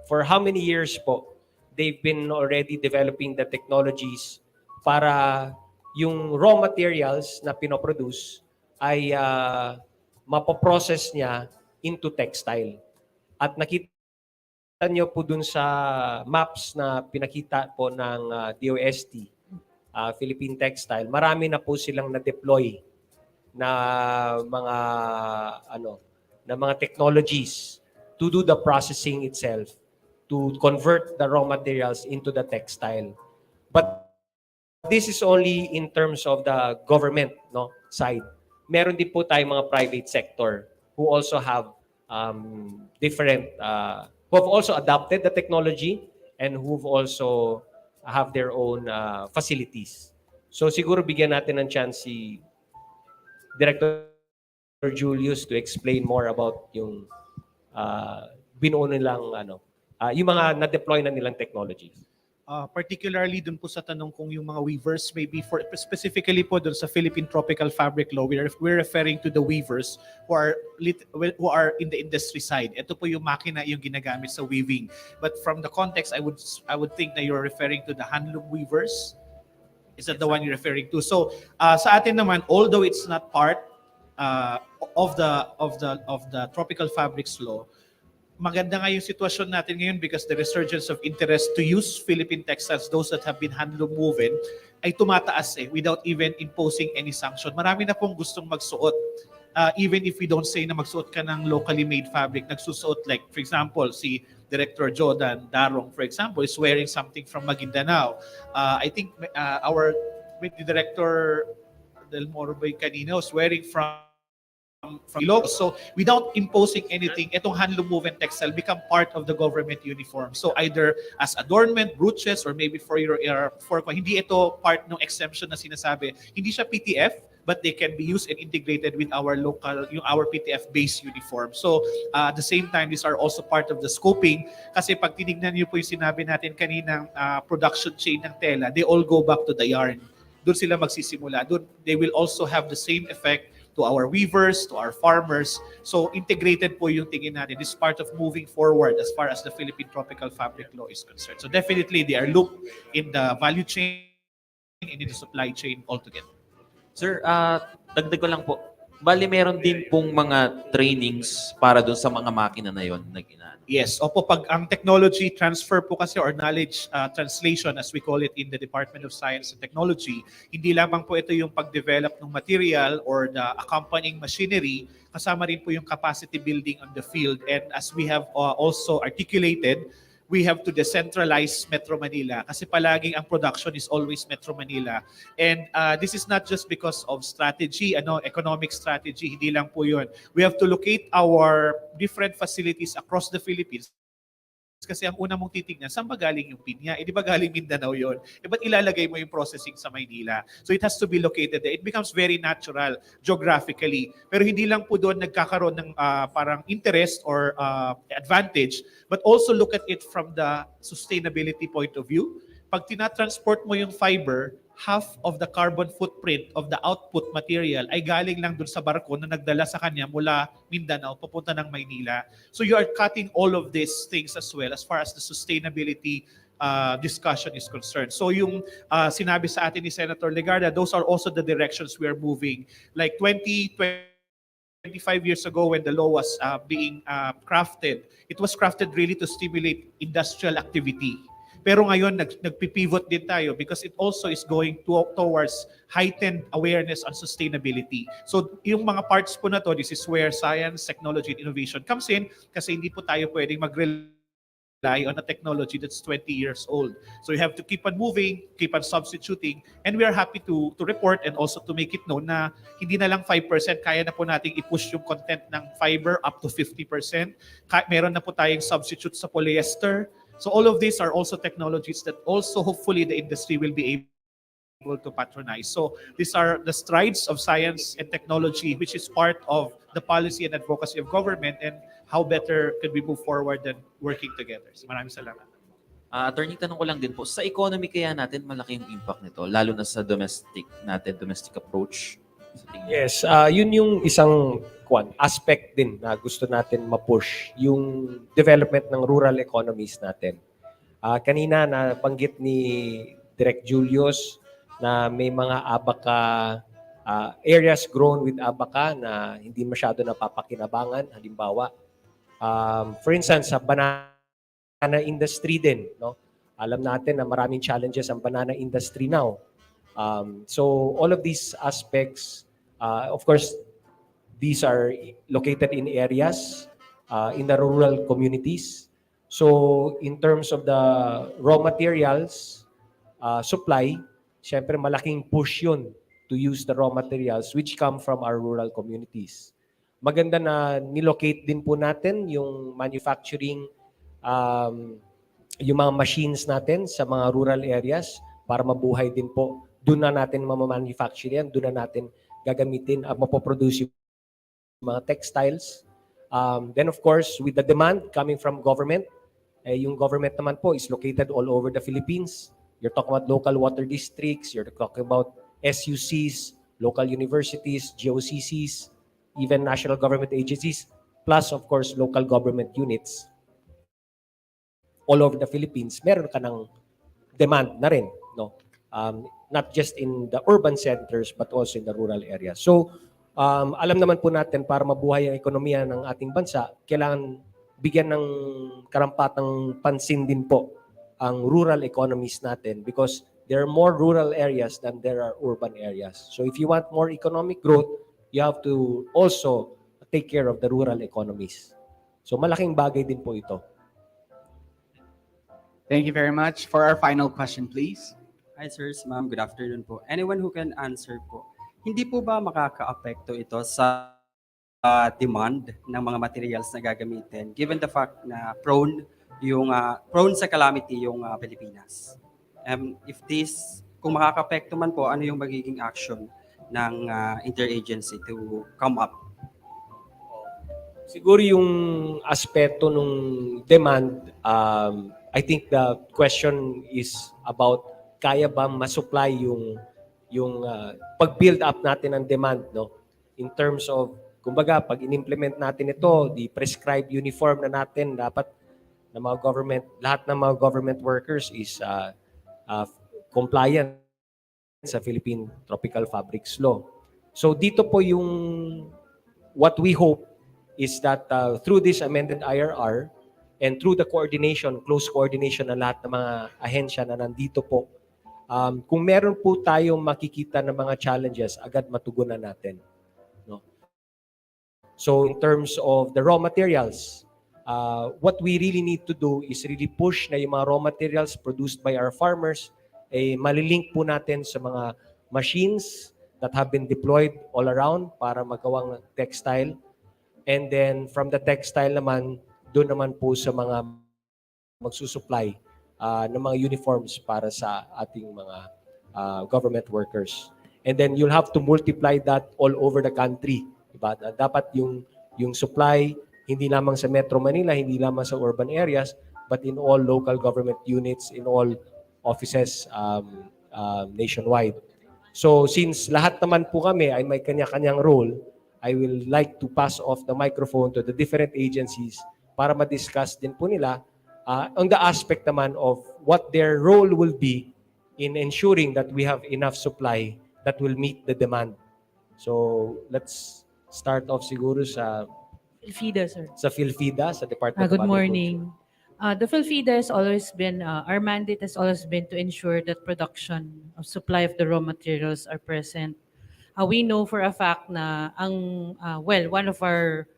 S3: for how many years po, they've been already developing the technologies para yung raw materials na pinoproduce ay mapoprocess niya into textile. At nakita nyo po dun sa maps na pinakita po ng DOST, Philippine Textile, marami na po silang na-deploy na mga technologies to do the processing itself, to convert the raw materials into the textile. But this is only in terms of the government side. Meron din po tayong mga private sector who also have different who have also adopted the technology and who've also have their own facilities. So siguro bigyan natin ng chance si Director Julius to explain more about yung binuo nilang yung mga na-deploy na nilang technologies.
S4: Particularly dun po sa tanong kung yung mga weavers, maybe for specifically po dun sa Philippine Tropical Fabric Law, we're referring to the weavers who are in the industry side. Ito po yung makina yung ginagamit sa weaving. But from the context, I would think that you're referring to the handloom weavers. Is that the one you're referring to? So sa atin naman, although it's not part of the Tropical Fabrics Law, maganda nga yung sitwasyon natin ngayon because the resurgence of interest to use Philippine textiles, those that have been handloom woven, ay tumataas without even imposing any sanction. Marami na pong gustong magsuot. Even if we don't say na magsuot ka ng locally made fabric, nagsusuot like, for example, si Director Jordan Darong, for example, is wearing something from Maguindanao. I think our Director Del Moro kanina was wearing from Ilocos. So without imposing anything, itong handloom woven textile become part of the government uniform. So either as adornment, brooches, or maybe for hindi ito part ng exemption na sinasabi. Hindi siya PTF, but they can be used and integrated with our PTF-based uniform. So at the same time, these are also part of the scoping kasi pag tinignan niyo po yung sinabi natin kaninang production chain ng tela, they all go back to the yarn. Doon sila magsisimula. Doon they will also have the same effect to our weavers, to our farmers. So integrated po yung tingin natin. This is part of moving forward as far as the Philippine Tropical Fabric Law is concerned. So definitely they are looked in the value chain and in the supply chain altogether.
S11: Sir, dagdag ko lang po. Bali, meron din pong mga trainings para doon sa mga makina na yon na ginano.
S4: Yes, opo, pag ang technology transfer po kasi or knowledge translation as we call it in the Department of Science and Technology, hindi lamang po ito yung pag-develop ng material or the accompanying machinery, kasama rin po yung capacity building on the field. And as we have also articulated, we have to decentralize Metro Manila kasi palaging ang production is always Metro Manila. And this is not just because of strategy, economic strategy, hindi lang po yun. We have to locate our different facilities across the Philippines. Kasi ang una mong titignan, saan ba galing yung pinya? Di ba galing Mindanao yun? Ba't ilalagay mo yung processing sa Maynila? So it has to be located there. It becomes very natural geographically. Pero hindi lang po doon nagkakaroon ng parang interest or advantage, but also look at it from the sustainability point of view. Pag tinatransport mo yung fiber, half of the carbon footprint of the output material ay galing lang dun sa barko na nagdala sa kanya mula Mindanao papunta ng Maynila. So you are cutting all of these things as well as far as the sustainability discussion is concerned. So yung sinabi sa atin ni Senator Legarda, those are also the directions we are moving. Like 25 years ago when the law was being crafted, it was crafted really to stimulate industrial activity. Pero ngayon, nagpipivot din tayo because it also is going towards heightened awareness on sustainability. So yung mga parts po na to, this is where science, technology, and innovation comes in kasi hindi po tayo pwedeng mag-rely on a technology that's 20 years old. So you have to keep on moving, keep on substituting, and we are happy to report and also to make it known na hindi na lang 5%, kaya na po nating i-push yung content ng fiber up to 50%. Meron na po tayong substitute sa polyester. So all of these are also technologies that also hopefully the industry will be able to patronize. So these are the strides of science and technology which is part of the policy and advocacy of government and how better could we move forward than working together. So maraming salamat.
S11: Attorney, tanong ko lang din po, sa economy kaya natin malaki yung impact nito, lalo na sa domestic approach?
S3: Yes, yun yung isang aspect din na gusto natin ma-push, yung development ng rural economies natin. Kanina nabanggit ni Direk Julius na may mga abaca, areas grown with abaca na hindi masyado napapakinabangan. Halimbawa, for instance, sa banana industry din, no? Alam natin na maraming challenges ang banana industry now. So all of these aspects, of course, these are located in areas, in the rural communities. So in terms of the raw materials supply, syempre malaking push yun to use the raw materials which come from our rural communities. Maganda na nilocate din po natin yung manufacturing yung mga machines natin sa mga rural areas para mabuhay din po. Doon na natin mamamanufacture yan, doon na natin gagamitin at mapoproduce yung mga textiles. Then of course, with the demand coming from government, yung government naman po is located all over the Philippines. You're talking about local water districts, you're talking about SUCs, local universities, GOCCs, even national government agencies, plus of course local government units all over the Philippines. Meron ka ng demand na rin, no? Not just in the urban centers but also in the rural areas. So, alam naman po natin para mabuhay ang ekonomiya ng ating bansa, kailangan bigyan ng karampatang pansin din po ang rural economies natin because there are more rural areas than there are urban areas. So if you want more economic growth, you have to also take care of the rural economies. So malaking bagay din po ito.
S1: Thank you very much. For our final question, please.
S12: Hi sirs, ma'am. Good afternoon po. Anyone who can answer po. Hindi po ba makaka-apekto ito sa demand ng mga materials na gagamitin given the fact na prone sa calamity yung Pilipinas? Kung makaka-apekto man po, ano yung magiging action ng interagency to come up?
S3: Siguro yung aspeto ng demand, I think the question is about kaya ba masupply yung pag-build up natin ng demand, no? In terms of, kumbaga, pag in-implement natin ito, the prescribed uniform na natin, dapat na mga government, lahat ng mga government workers is compliant sa Philippine Tropical Fabrics Law. So dito po yung what we hope is that through this amended IRR and through the coordination, close coordination ng lahat ng mga ahensya na nandito po, kung meron po tayong makikita ng mga challenges, agad matugunan natin. No? So in terms of the raw materials, what we really need to do is really push na yung mga raw materials produced by our farmers, malilink po natin sa mga machines that have been deployed all around para magawang textile. And then from the textile naman, doon naman po sa mga magsusupply ng mga uniforms para sa ating mga government workers. And then you'll have to multiply that all over the country. Diba? Dapat yung supply, hindi lamang sa Metro Manila, hindi lamang sa urban areas, but in all local government units, in all offices nationwide. So since lahat naman po kami ay may kanya-kanyang role, I will like to pass off the microphone to the different agencies para ma-discuss din po nila on the aspect naman of what their role will be in ensuring that we have enough supply that will meet the demand. So let's start off siguro sa
S13: PhilFIDA, sir.
S3: sa PhilFIDA, sa Department of
S13: Good
S3: Agriculture.
S13: morning. The PhilFIDA has always been, our mandate has always been to ensure that production of supply of the raw materials are present. We know for a fact na one of our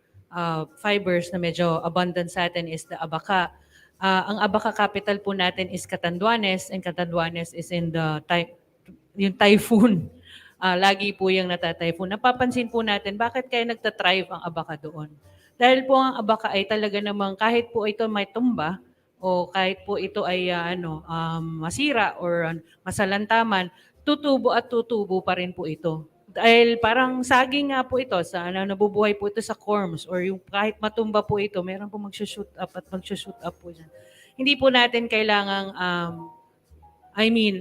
S13: fibers na medyo abundant sa atin is the abaca. Ang abaca capital po natin is Catanduanes, and Catanduanes is in the yung typhoon. Lagi po yung natatyphoon. Napapansin po natin, bakit kaya nagtatrive ang abaca doon? Dahil po ang abaca ay talaga namang kahit po ito may tumba o kahit po ito ay masira or masalantaman, tutubo at tutubo pa rin po ito. Dahil parang saging nga po ito, nabubuhay po ito sa corms or yung kahit matumba po ito, meron po mag-shoot up at mag-shoot up po dyan. Hindi po natin kailangang,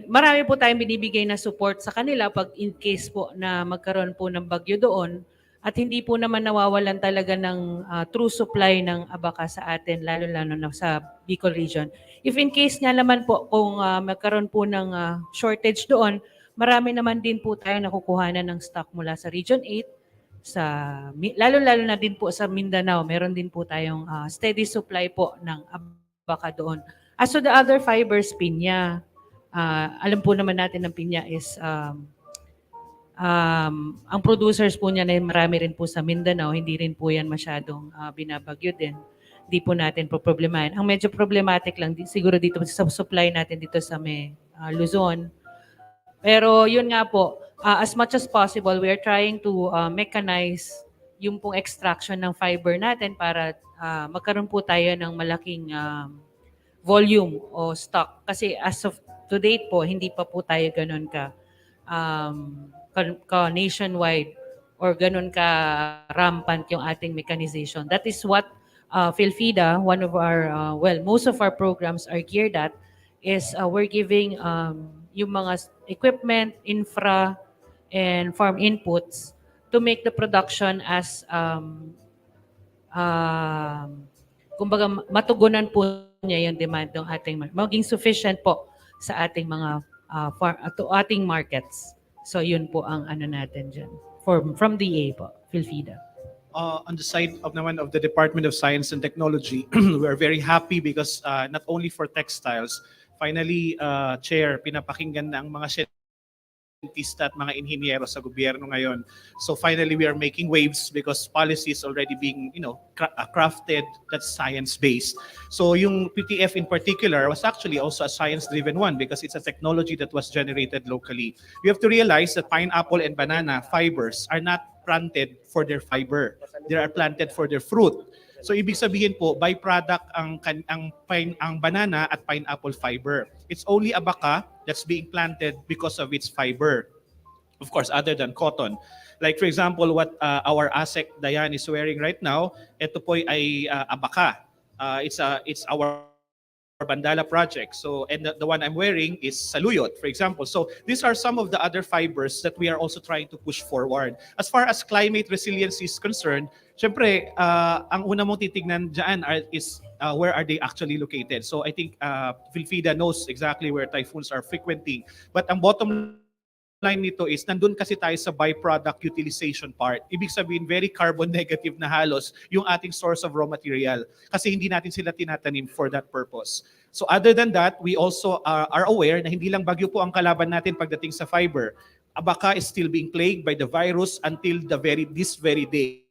S13: marami po tayong binibigay na support sa kanila pag in case po na magkaroon po ng bagyo doon at hindi po naman nawawalan talaga ng true supply ng abaca sa atin, lalo-lalo na sa Bicol region. If in case nga naman po kung magkaroon po ng shortage doon, marami naman din po tayo nakukuhanan ng stock mula sa Region 8, lalo-lalo na din po sa Mindanao, meron din po tayong steady supply po ng abaca doon. As to the other fibers, pinya, alam po naman natin ng pinya is, ang producers po niya na marami rin po sa Mindanao, hindi rin po yan masyadong binabagyo din. Hindi po natin po problemahin. Ang medyo problematic lang siguro dito sa supply natin dito sa Luzon. Pero yun nga po, as much as possible, we are trying to mechanize yung pong extraction ng fiber natin para magkaroon po tayo ng malaking volume o stock. Kasi as of to date po, hindi pa po tayo ganun ka nationwide or ganun ka rampant yung ating mechanization. That is what PhilFIDA, one of our, most of our programs are geared at, is we're giving yung mga equipment, infra, and farm inputs to make the production as kumbaga matugunan po niya yung demand ng maging sufficient po sa ating mga to ating markets. So yun po ang ano natin dyan. From DA po, PhilFIDA.
S4: On the side of naman of the Department of Science and Technology, we are very happy because not only for textiles, finally, Chair, pinapakinggan na ang mga scientista at mga inhinyero sa gobyerno ngayon. So finally, we are making waves because policy is already being, crafted that's science-based. So yung PTF in particular was actually also a science-driven one because it's a technology that was generated locally. You have to realize that pineapple and banana fibers are not planted for their fiber. They are planted for their fruit. So ibig sabihin po, byproduct ang banana at pineapple fiber. It's only abaca that's being planted because of its fiber. Of course, other than cotton. Like for example, what our ASEC Dayan is wearing right now, ito po ay abaca. It's our Bandala project. So, and the one I'm wearing is saluyot, for example. So these are some of the other fibers that we are also trying to push forward. As far as climate resilience is concerned, syempre, ang una mong titignan dyan is where are they actually located. So I think PhilFIDA knows exactly where typhoons are frequenting. But ang bottom line nito is nandun kasi tayo sa byproduct utilization part. Ibig sabihin, very carbon negative na halos yung ating source of raw material kasi hindi natin sila tinatanim for that purpose. So other than that, we also are aware na hindi lang bagyo po ang kalaban natin pagdating sa fiber. Abaca is still being plagued by the virus until this very day.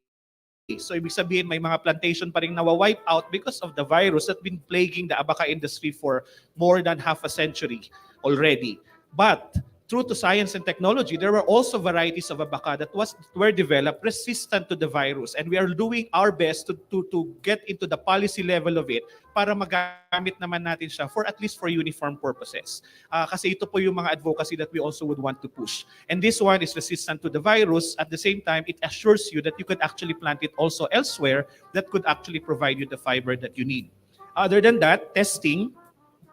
S4: So ibig sabihin, may mga plantation pa rin nawa-wipe out because of the virus that been plaguing the abaca industry for more than half a century already. But true to science and technology, there were also varieties of abaca that were developed resistant to the virus. And we are doing our best to get into the policy level of it para magamit naman natin siya for at least for uniform purposes. Kasi ito po yung mga advocacy that we also would want to push. And this one is resistant to the virus. At the same time, it assures you that you could actually plant it also elsewhere that could actually provide you the fiber that you need. Other than that, testing,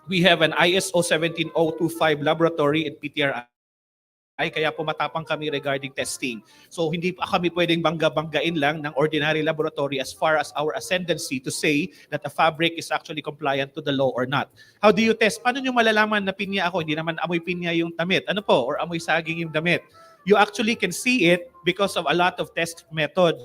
S4: we have an ISO 17025 laboratory at PTRI, kaya pumatapang kami regarding testing. So hindi pa kami pwedeng bangga-banggain lang ng ordinary laboratory as far as our ascendancy to say that a fabric is actually compliant to the law or not. How do you test? Paano nyo malalaman na pinya ako? Hindi naman amoy pinya yung damit. Ano po? Or amoy saging yung damit. You actually can see it because of a lot of test methods.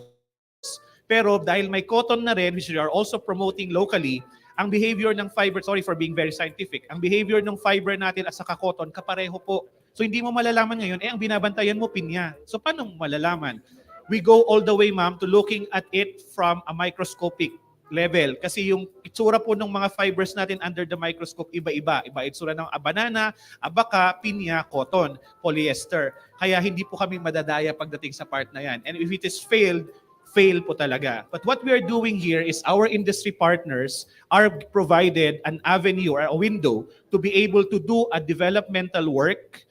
S4: Pero dahil may cotton na rin, which we are also promoting locally, ang behavior ng fiber, sorry for being very scientific, ang behavior ng fiber natin at saka cotton, kapareho po. So hindi mo malalaman ngayon, ang binabantayan mo pinya. So paano mo malalaman? We go all the way, ma'am, to looking at it from a microscopic level. Kasi yung itsura po ng mga fibers natin under the microscope, iba-iba. Iba itsura ng banana, abaca, pinya, cotton, polyester. Kaya hindi po kami madadaya pagdating sa part na yan. And if it is fail po talaga. But what we are doing here is our industry partners are provided an avenue or a window to be able to do a developmental work,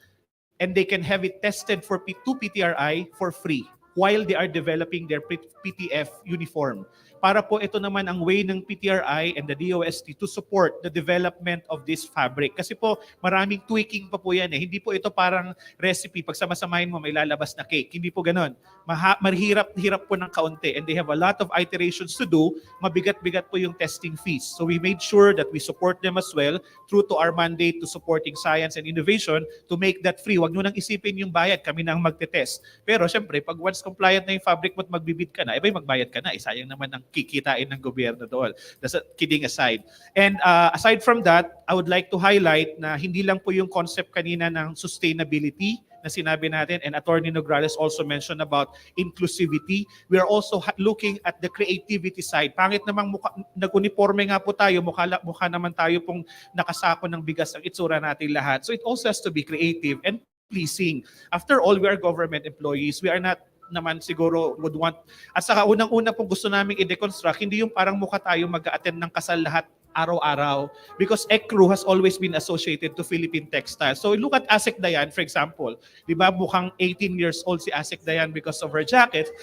S4: and they can have it tested for PTRI for free while they are developing their PTF uniform. Para po ito naman ang way ng PTRI and the DOST to support the development of this fabric. Kasi po maraming tweaking pa po yan eh. Hindi po ito parang recipe. Pag sama-samahin mo may lalabas na cake. Hindi po ganun. Mahirap po ng kaunti. And they have a lot of iterations to do. Mabigat-bigat po yung testing fees. So we made sure that we support them as well true to our mandate to supporting science and innovation to make that free. Huwag nyo nang isipin yung bayad. Kami nang magte-test. Pero syempre, pag once compliant na yung fabric mo at magbibid ka na, magbayad ka na. Sayang naman ang kikitain ng gobyerno doon. That's kidding aside. And aside from that, I would like to highlight na hindi lang po yung concept kanina ng sustainability na sinabi natin, and Attorney Nograles also mentioned about inclusivity. We are also looking at the creativity side. Pangit namang nag-uniforme nga po tayo, mukha naman tayo pong nakasako ng bigas ang itsura natin lahat. So it also has to be creative and pleasing. After all, we are government employees. We are not naman siguro would want, at saka unang-una pong gusto namin i-deconstruct, hindi yung parang mukha tayo mag-attend ng kasal lahat araw-araw, because ECRU has always been associated to Philippine textiles. So look at Asek Dayan, for example. Di ba mukhang 18 years old si Asek Dayan because of her jacket.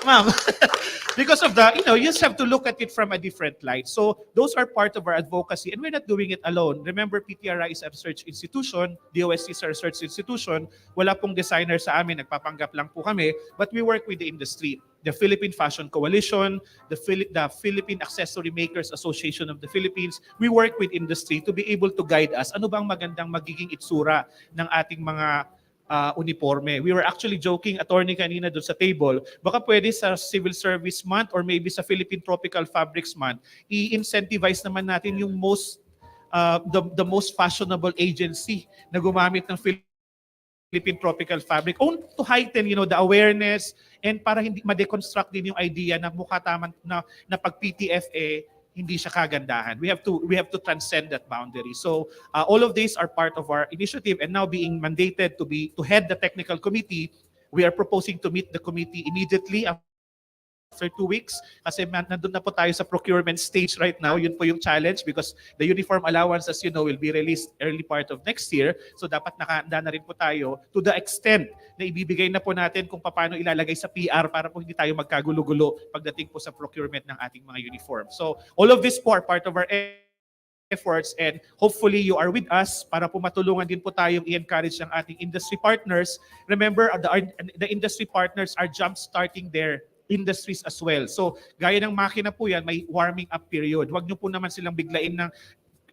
S4: Ma'am, because of the, you just have to look at it from a different light. So those are part of our advocacy, and we're not doing it alone. Remember, PTRI is a research institution, DOST is a research institution, wala pong designer sa amin, nagpapanggap lang po kami, but we work with the industry. The Philippine Fashion Coalition, the Philippine Accessory Makers Association of the Philippines, we work with industry to be able to guide us. Ano bang magandang magiging itsura ng ating mga uniforme? We were actually joking, attorney, kanina doon sa table, baka pwede sa Civil Service Month or maybe sa Philippine Tropical Fabrics Month, i-incentivize naman natin yung the most fashionable agency na gumamit ng Philippine Tropical Fabric, to heighten, the awareness, and para hindi ma-deconstruct din yung idea na mukha taman na pag PTF hindi siya kagandahan. We have to transcend that boundary. So all of these are part of our initiative, and now being mandated to head the technical committee, we are proposing to meet the committee immediately after 2 weeks, kasi nandun na po tayo sa procurement stage right now. Yun po yung challenge, because the uniform allowance, as you know, will be released early part of next year. So dapat nakahanda na rin po tayo to the extent na ibibigay na po natin kung paano ilalagay sa PR para po hindi tayo magkagulo-gulo pagdating po sa procurement ng ating mga uniform. So all of this po are part of our efforts, and hopefully you are with us para po matulungan din po tayong i-encourage ang ating industry partners. Remember, the industry partners are jump-starting their industries as well. So, gaya ng makina po yan, may warming up period. Huwag nyo po naman silang biglain ng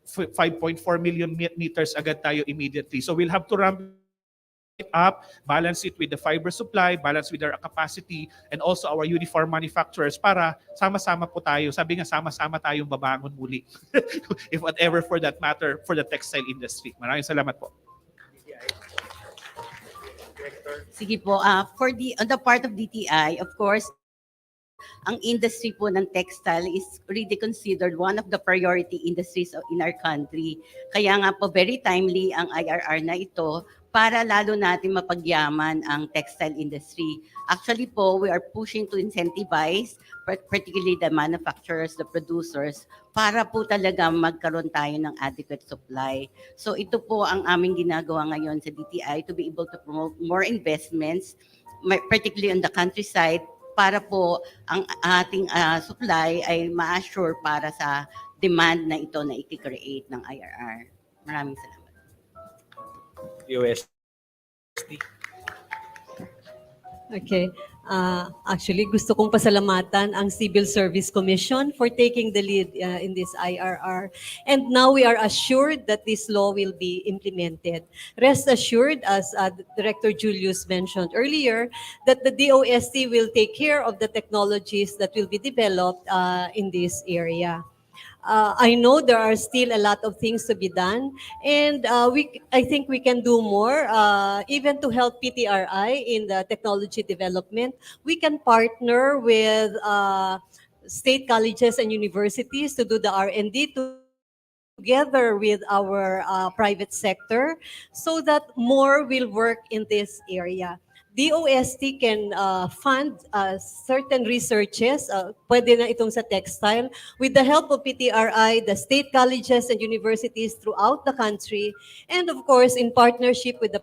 S4: 5.4 million meters agad tayo immediately. So, we'll have to ramp it up, balance it with the fiber supply, balance with our capacity, and also our uniform manufacturers para sama-sama po tayo. Sabi nga, sama-sama tayong babangon muli. If whatever for that matter, for the textile industry. Maraming salamat po.
S14: Sige po, on the part of DTI, of course, ang industry po ng textile is really considered one of the priority industries in our country. Kaya nga po very timely ang IRR na ito para lalo natin mapagyaman ang textile industry. Actually po, we are pushing to incentivize particularly the manufacturers, the producers, para po talaga magkaroon tayo ng adequate supply. So ito po ang aming ginagawa ngayon sa DTI to be able to promote more investments, particularly on the countryside, para po ang ating supply ay ma-assure para sa demand na ito na i-create ng IRR. Maraming salamat.
S3: DOST.
S15: Okay. Actually, gusto kong pasalamatan ang Civil Service Commission for taking the lead in this IRR. And now we are assured that this law will be implemented. Rest assured, as Director Julius mentioned earlier, that the DOST will take care of the technologies that will be developed in this area. I know there are still a lot of things to be done, and I think we can do more, even to help PTRI in the technology development. We can partner with state colleges and universities to do the R&D together with our private sector, so that more will work in this area. DOST can fund certain researches, pwede na itong sa textile, with the help of PTRI, the state colleges and universities throughout the country, and of course, in partnership with the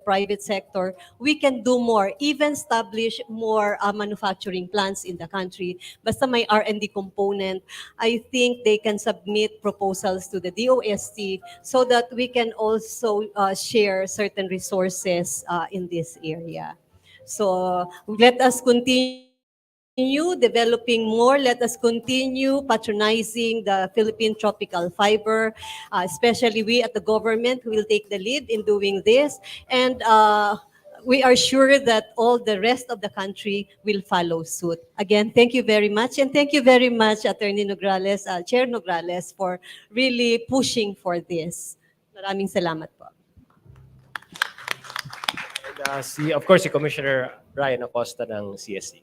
S15: private sector, we can do more, even establish more manufacturing plants in the country. Basta may R&D component, I think they can submit proposals to the DOST so that we can also share certain resources in this area. So let us continue developing more. Let us continue patronizing the Philippine tropical fiber, especially we at the government will take the lead in doing this. And we are sure that all the rest of the country will follow suit. Again, thank you very much. And thank you very much, Attorney Nograles, Chair Nograles, for really pushing for this. Maraming salamat po.
S3: And, of course, si Commissioner Ryan Acosta ng CSC.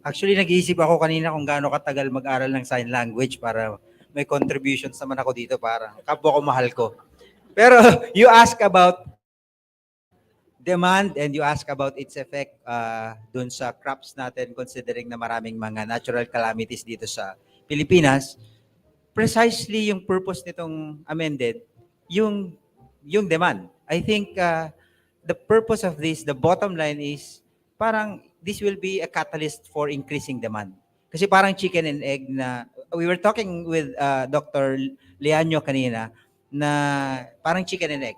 S6: Actually, nag-iisip ako kanina kung gaano katagal mag-aral ng sign language para may contributions naman ako dito, parang kapwa ko mahal ko. Pero you ask about demand and you ask about its effect dun sa crops natin considering na maraming mga natural calamities dito sa Pilipinas, precisely yung purpose nitong amended, yung demand. I think the purpose of this, the bottom line is parang this will be a catalyst for increasing demand. Kasi parang chicken and egg na, we were talking with Dr. Leanyo kanina, na parang chicken and egg.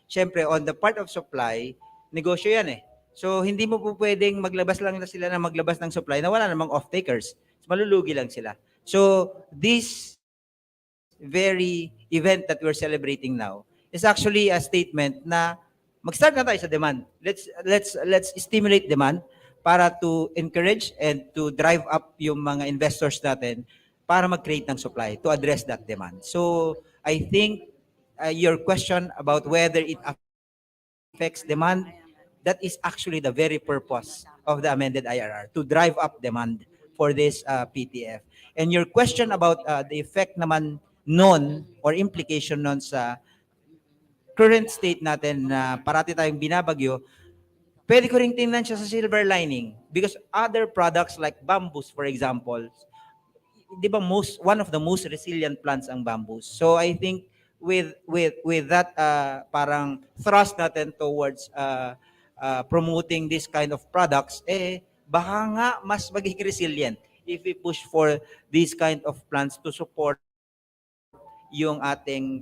S6: Siyempre, on the part of supply, negosyo yan eh. So, hindi mo po pwedeng maglabas lang na sila na maglabas ng supply na wala namang off-takers. Malulugi lang sila. So, this very event that we're celebrating now is actually a statement na mag-start na tayo sa demand. Let's stimulate demand para to encourage and to drive up yung mga investors natin para mag-create ng supply to address that demand. So, I think your question about whether it affects demand, that is actually the very purpose of the amended IRR, to drive up demand for this PTF. And your question about the effect naman nun or implication nun sa current state natin na parati tayong binabagyo, pwede ko ring tingnan siya sa silver lining because other products like bamboos, for example, di ba one of the most resilient plants ang bamboos. So I think with that parang thrust natin towards promoting this kind of products, baka nga mas magiging resilient if we push for these kind of plants to support yung ating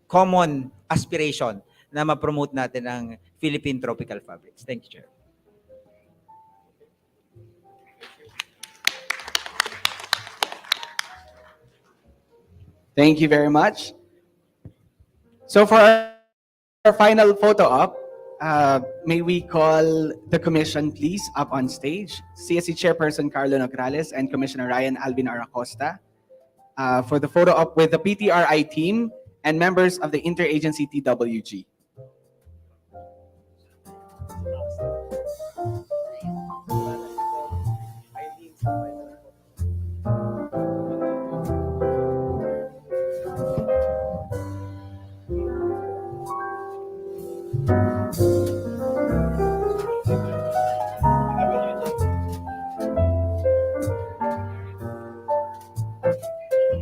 S6: common aspiration na ma-promote natin ang Philippine tropical fabrics. Thank you, Chair.
S1: Thank you very much. So for our final photo op, may we call the commission please up on stage. CSC Chairperson Carlo Nograles and Commissioner Ryan Alvin Aracosta for the photo op with the PTRI team and members of the Interagency TWG.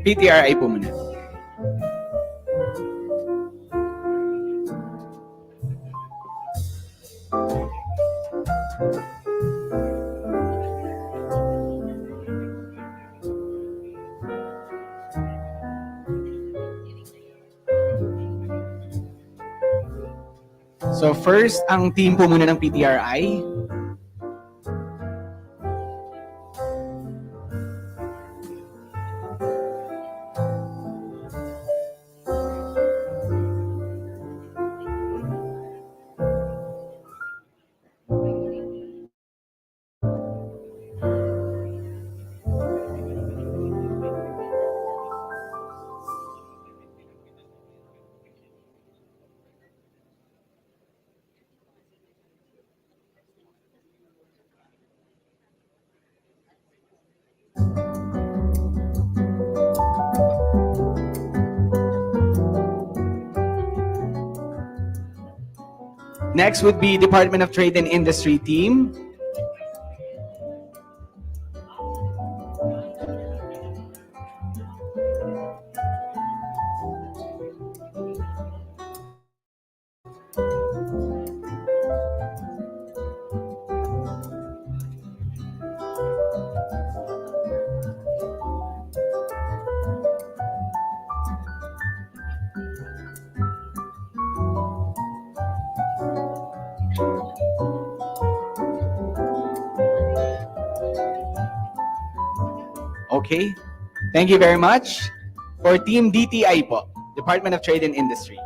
S1: PTRI po muna. So first, ang team po muna ng PTRI. Next would be Department of Trade and Industry team. Okay, thank you very much. For Team DTI po, Department of Trade and Industry.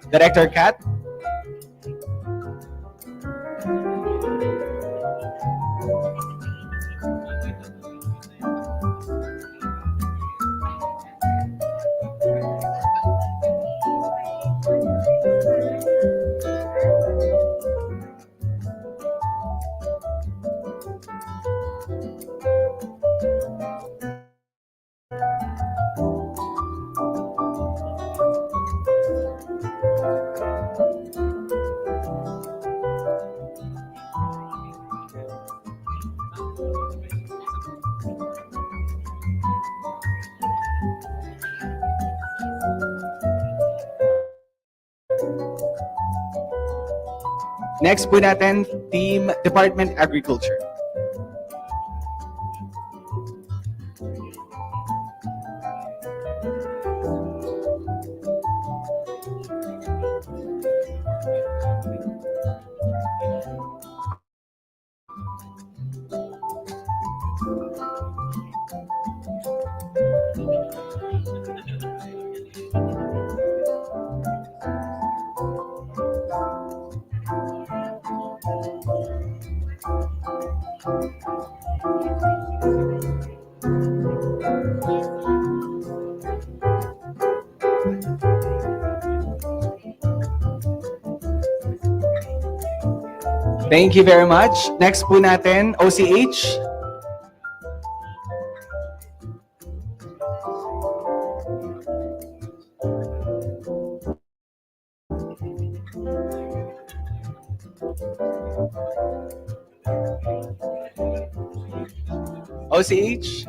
S1: Director Kat. Next po natin, Team Department Agriculture. Thank you very much. Next po natin, OCH. OCH.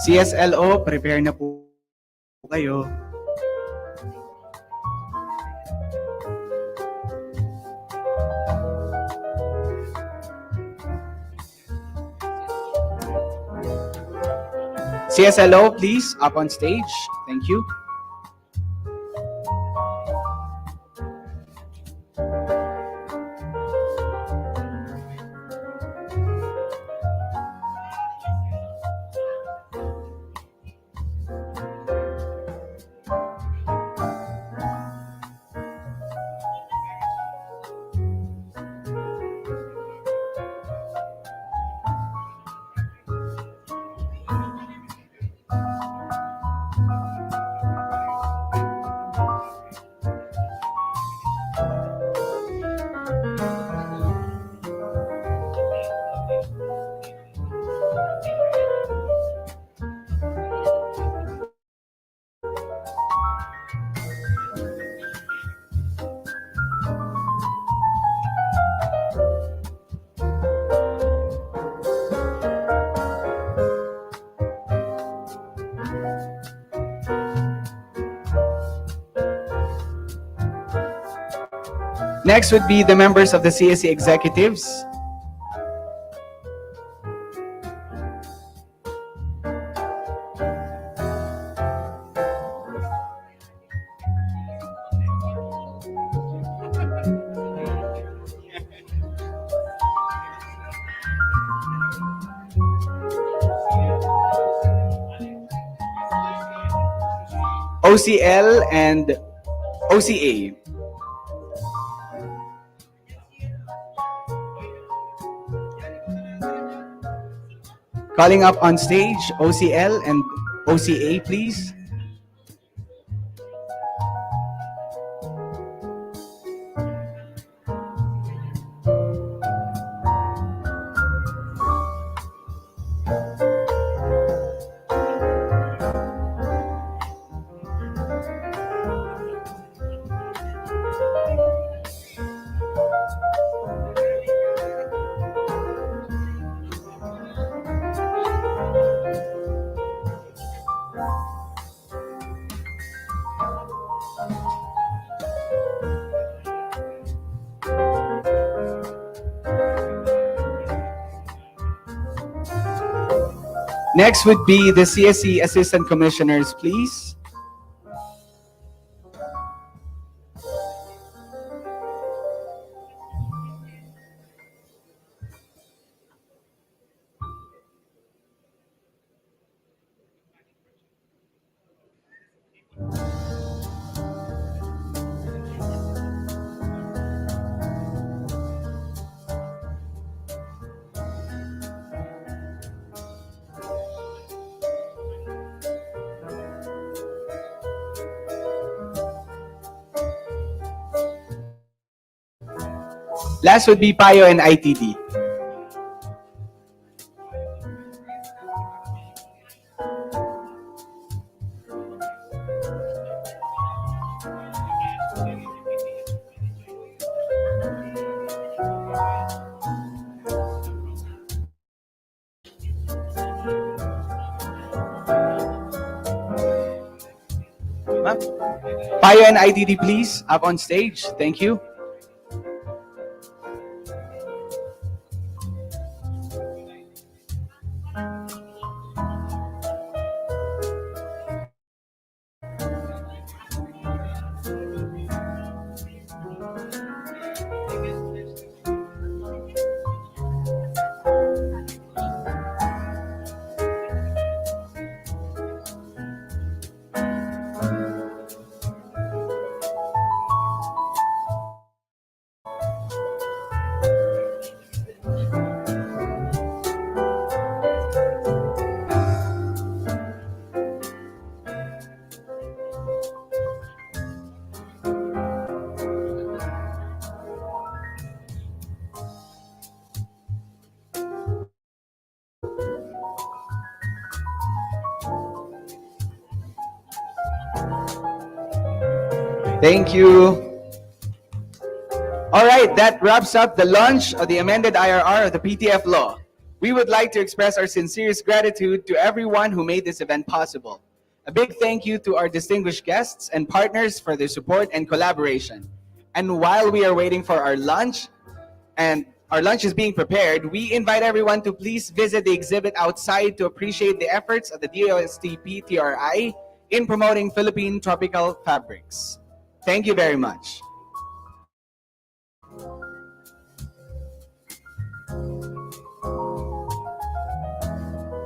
S1: CSLO, prepare na po kayo. CSLO, please, up on stage. Thank you. Next would be the members of the CSE executives. OCL and OCA. Calling up on stage, OCL and OCA, please. Next would be the CSE Assistant Commissioners, please. Last would be PAYO and ITD. ma'am. Paya and IDD, please, up on stage. Thank you. Thank you. All right, that wraps up the launch of the amended IRR of the PTF law. We would like to express our sincerest gratitude to everyone who made this event possible. A big thank you to our distinguished guests and partners for their support and collaboration. And while we are waiting for our lunch, and our lunch is being prepared, we invite everyone to please visit the exhibit outside to appreciate the efforts of the DOST PTRI in promoting Philippine tropical fabrics. Thank you very much.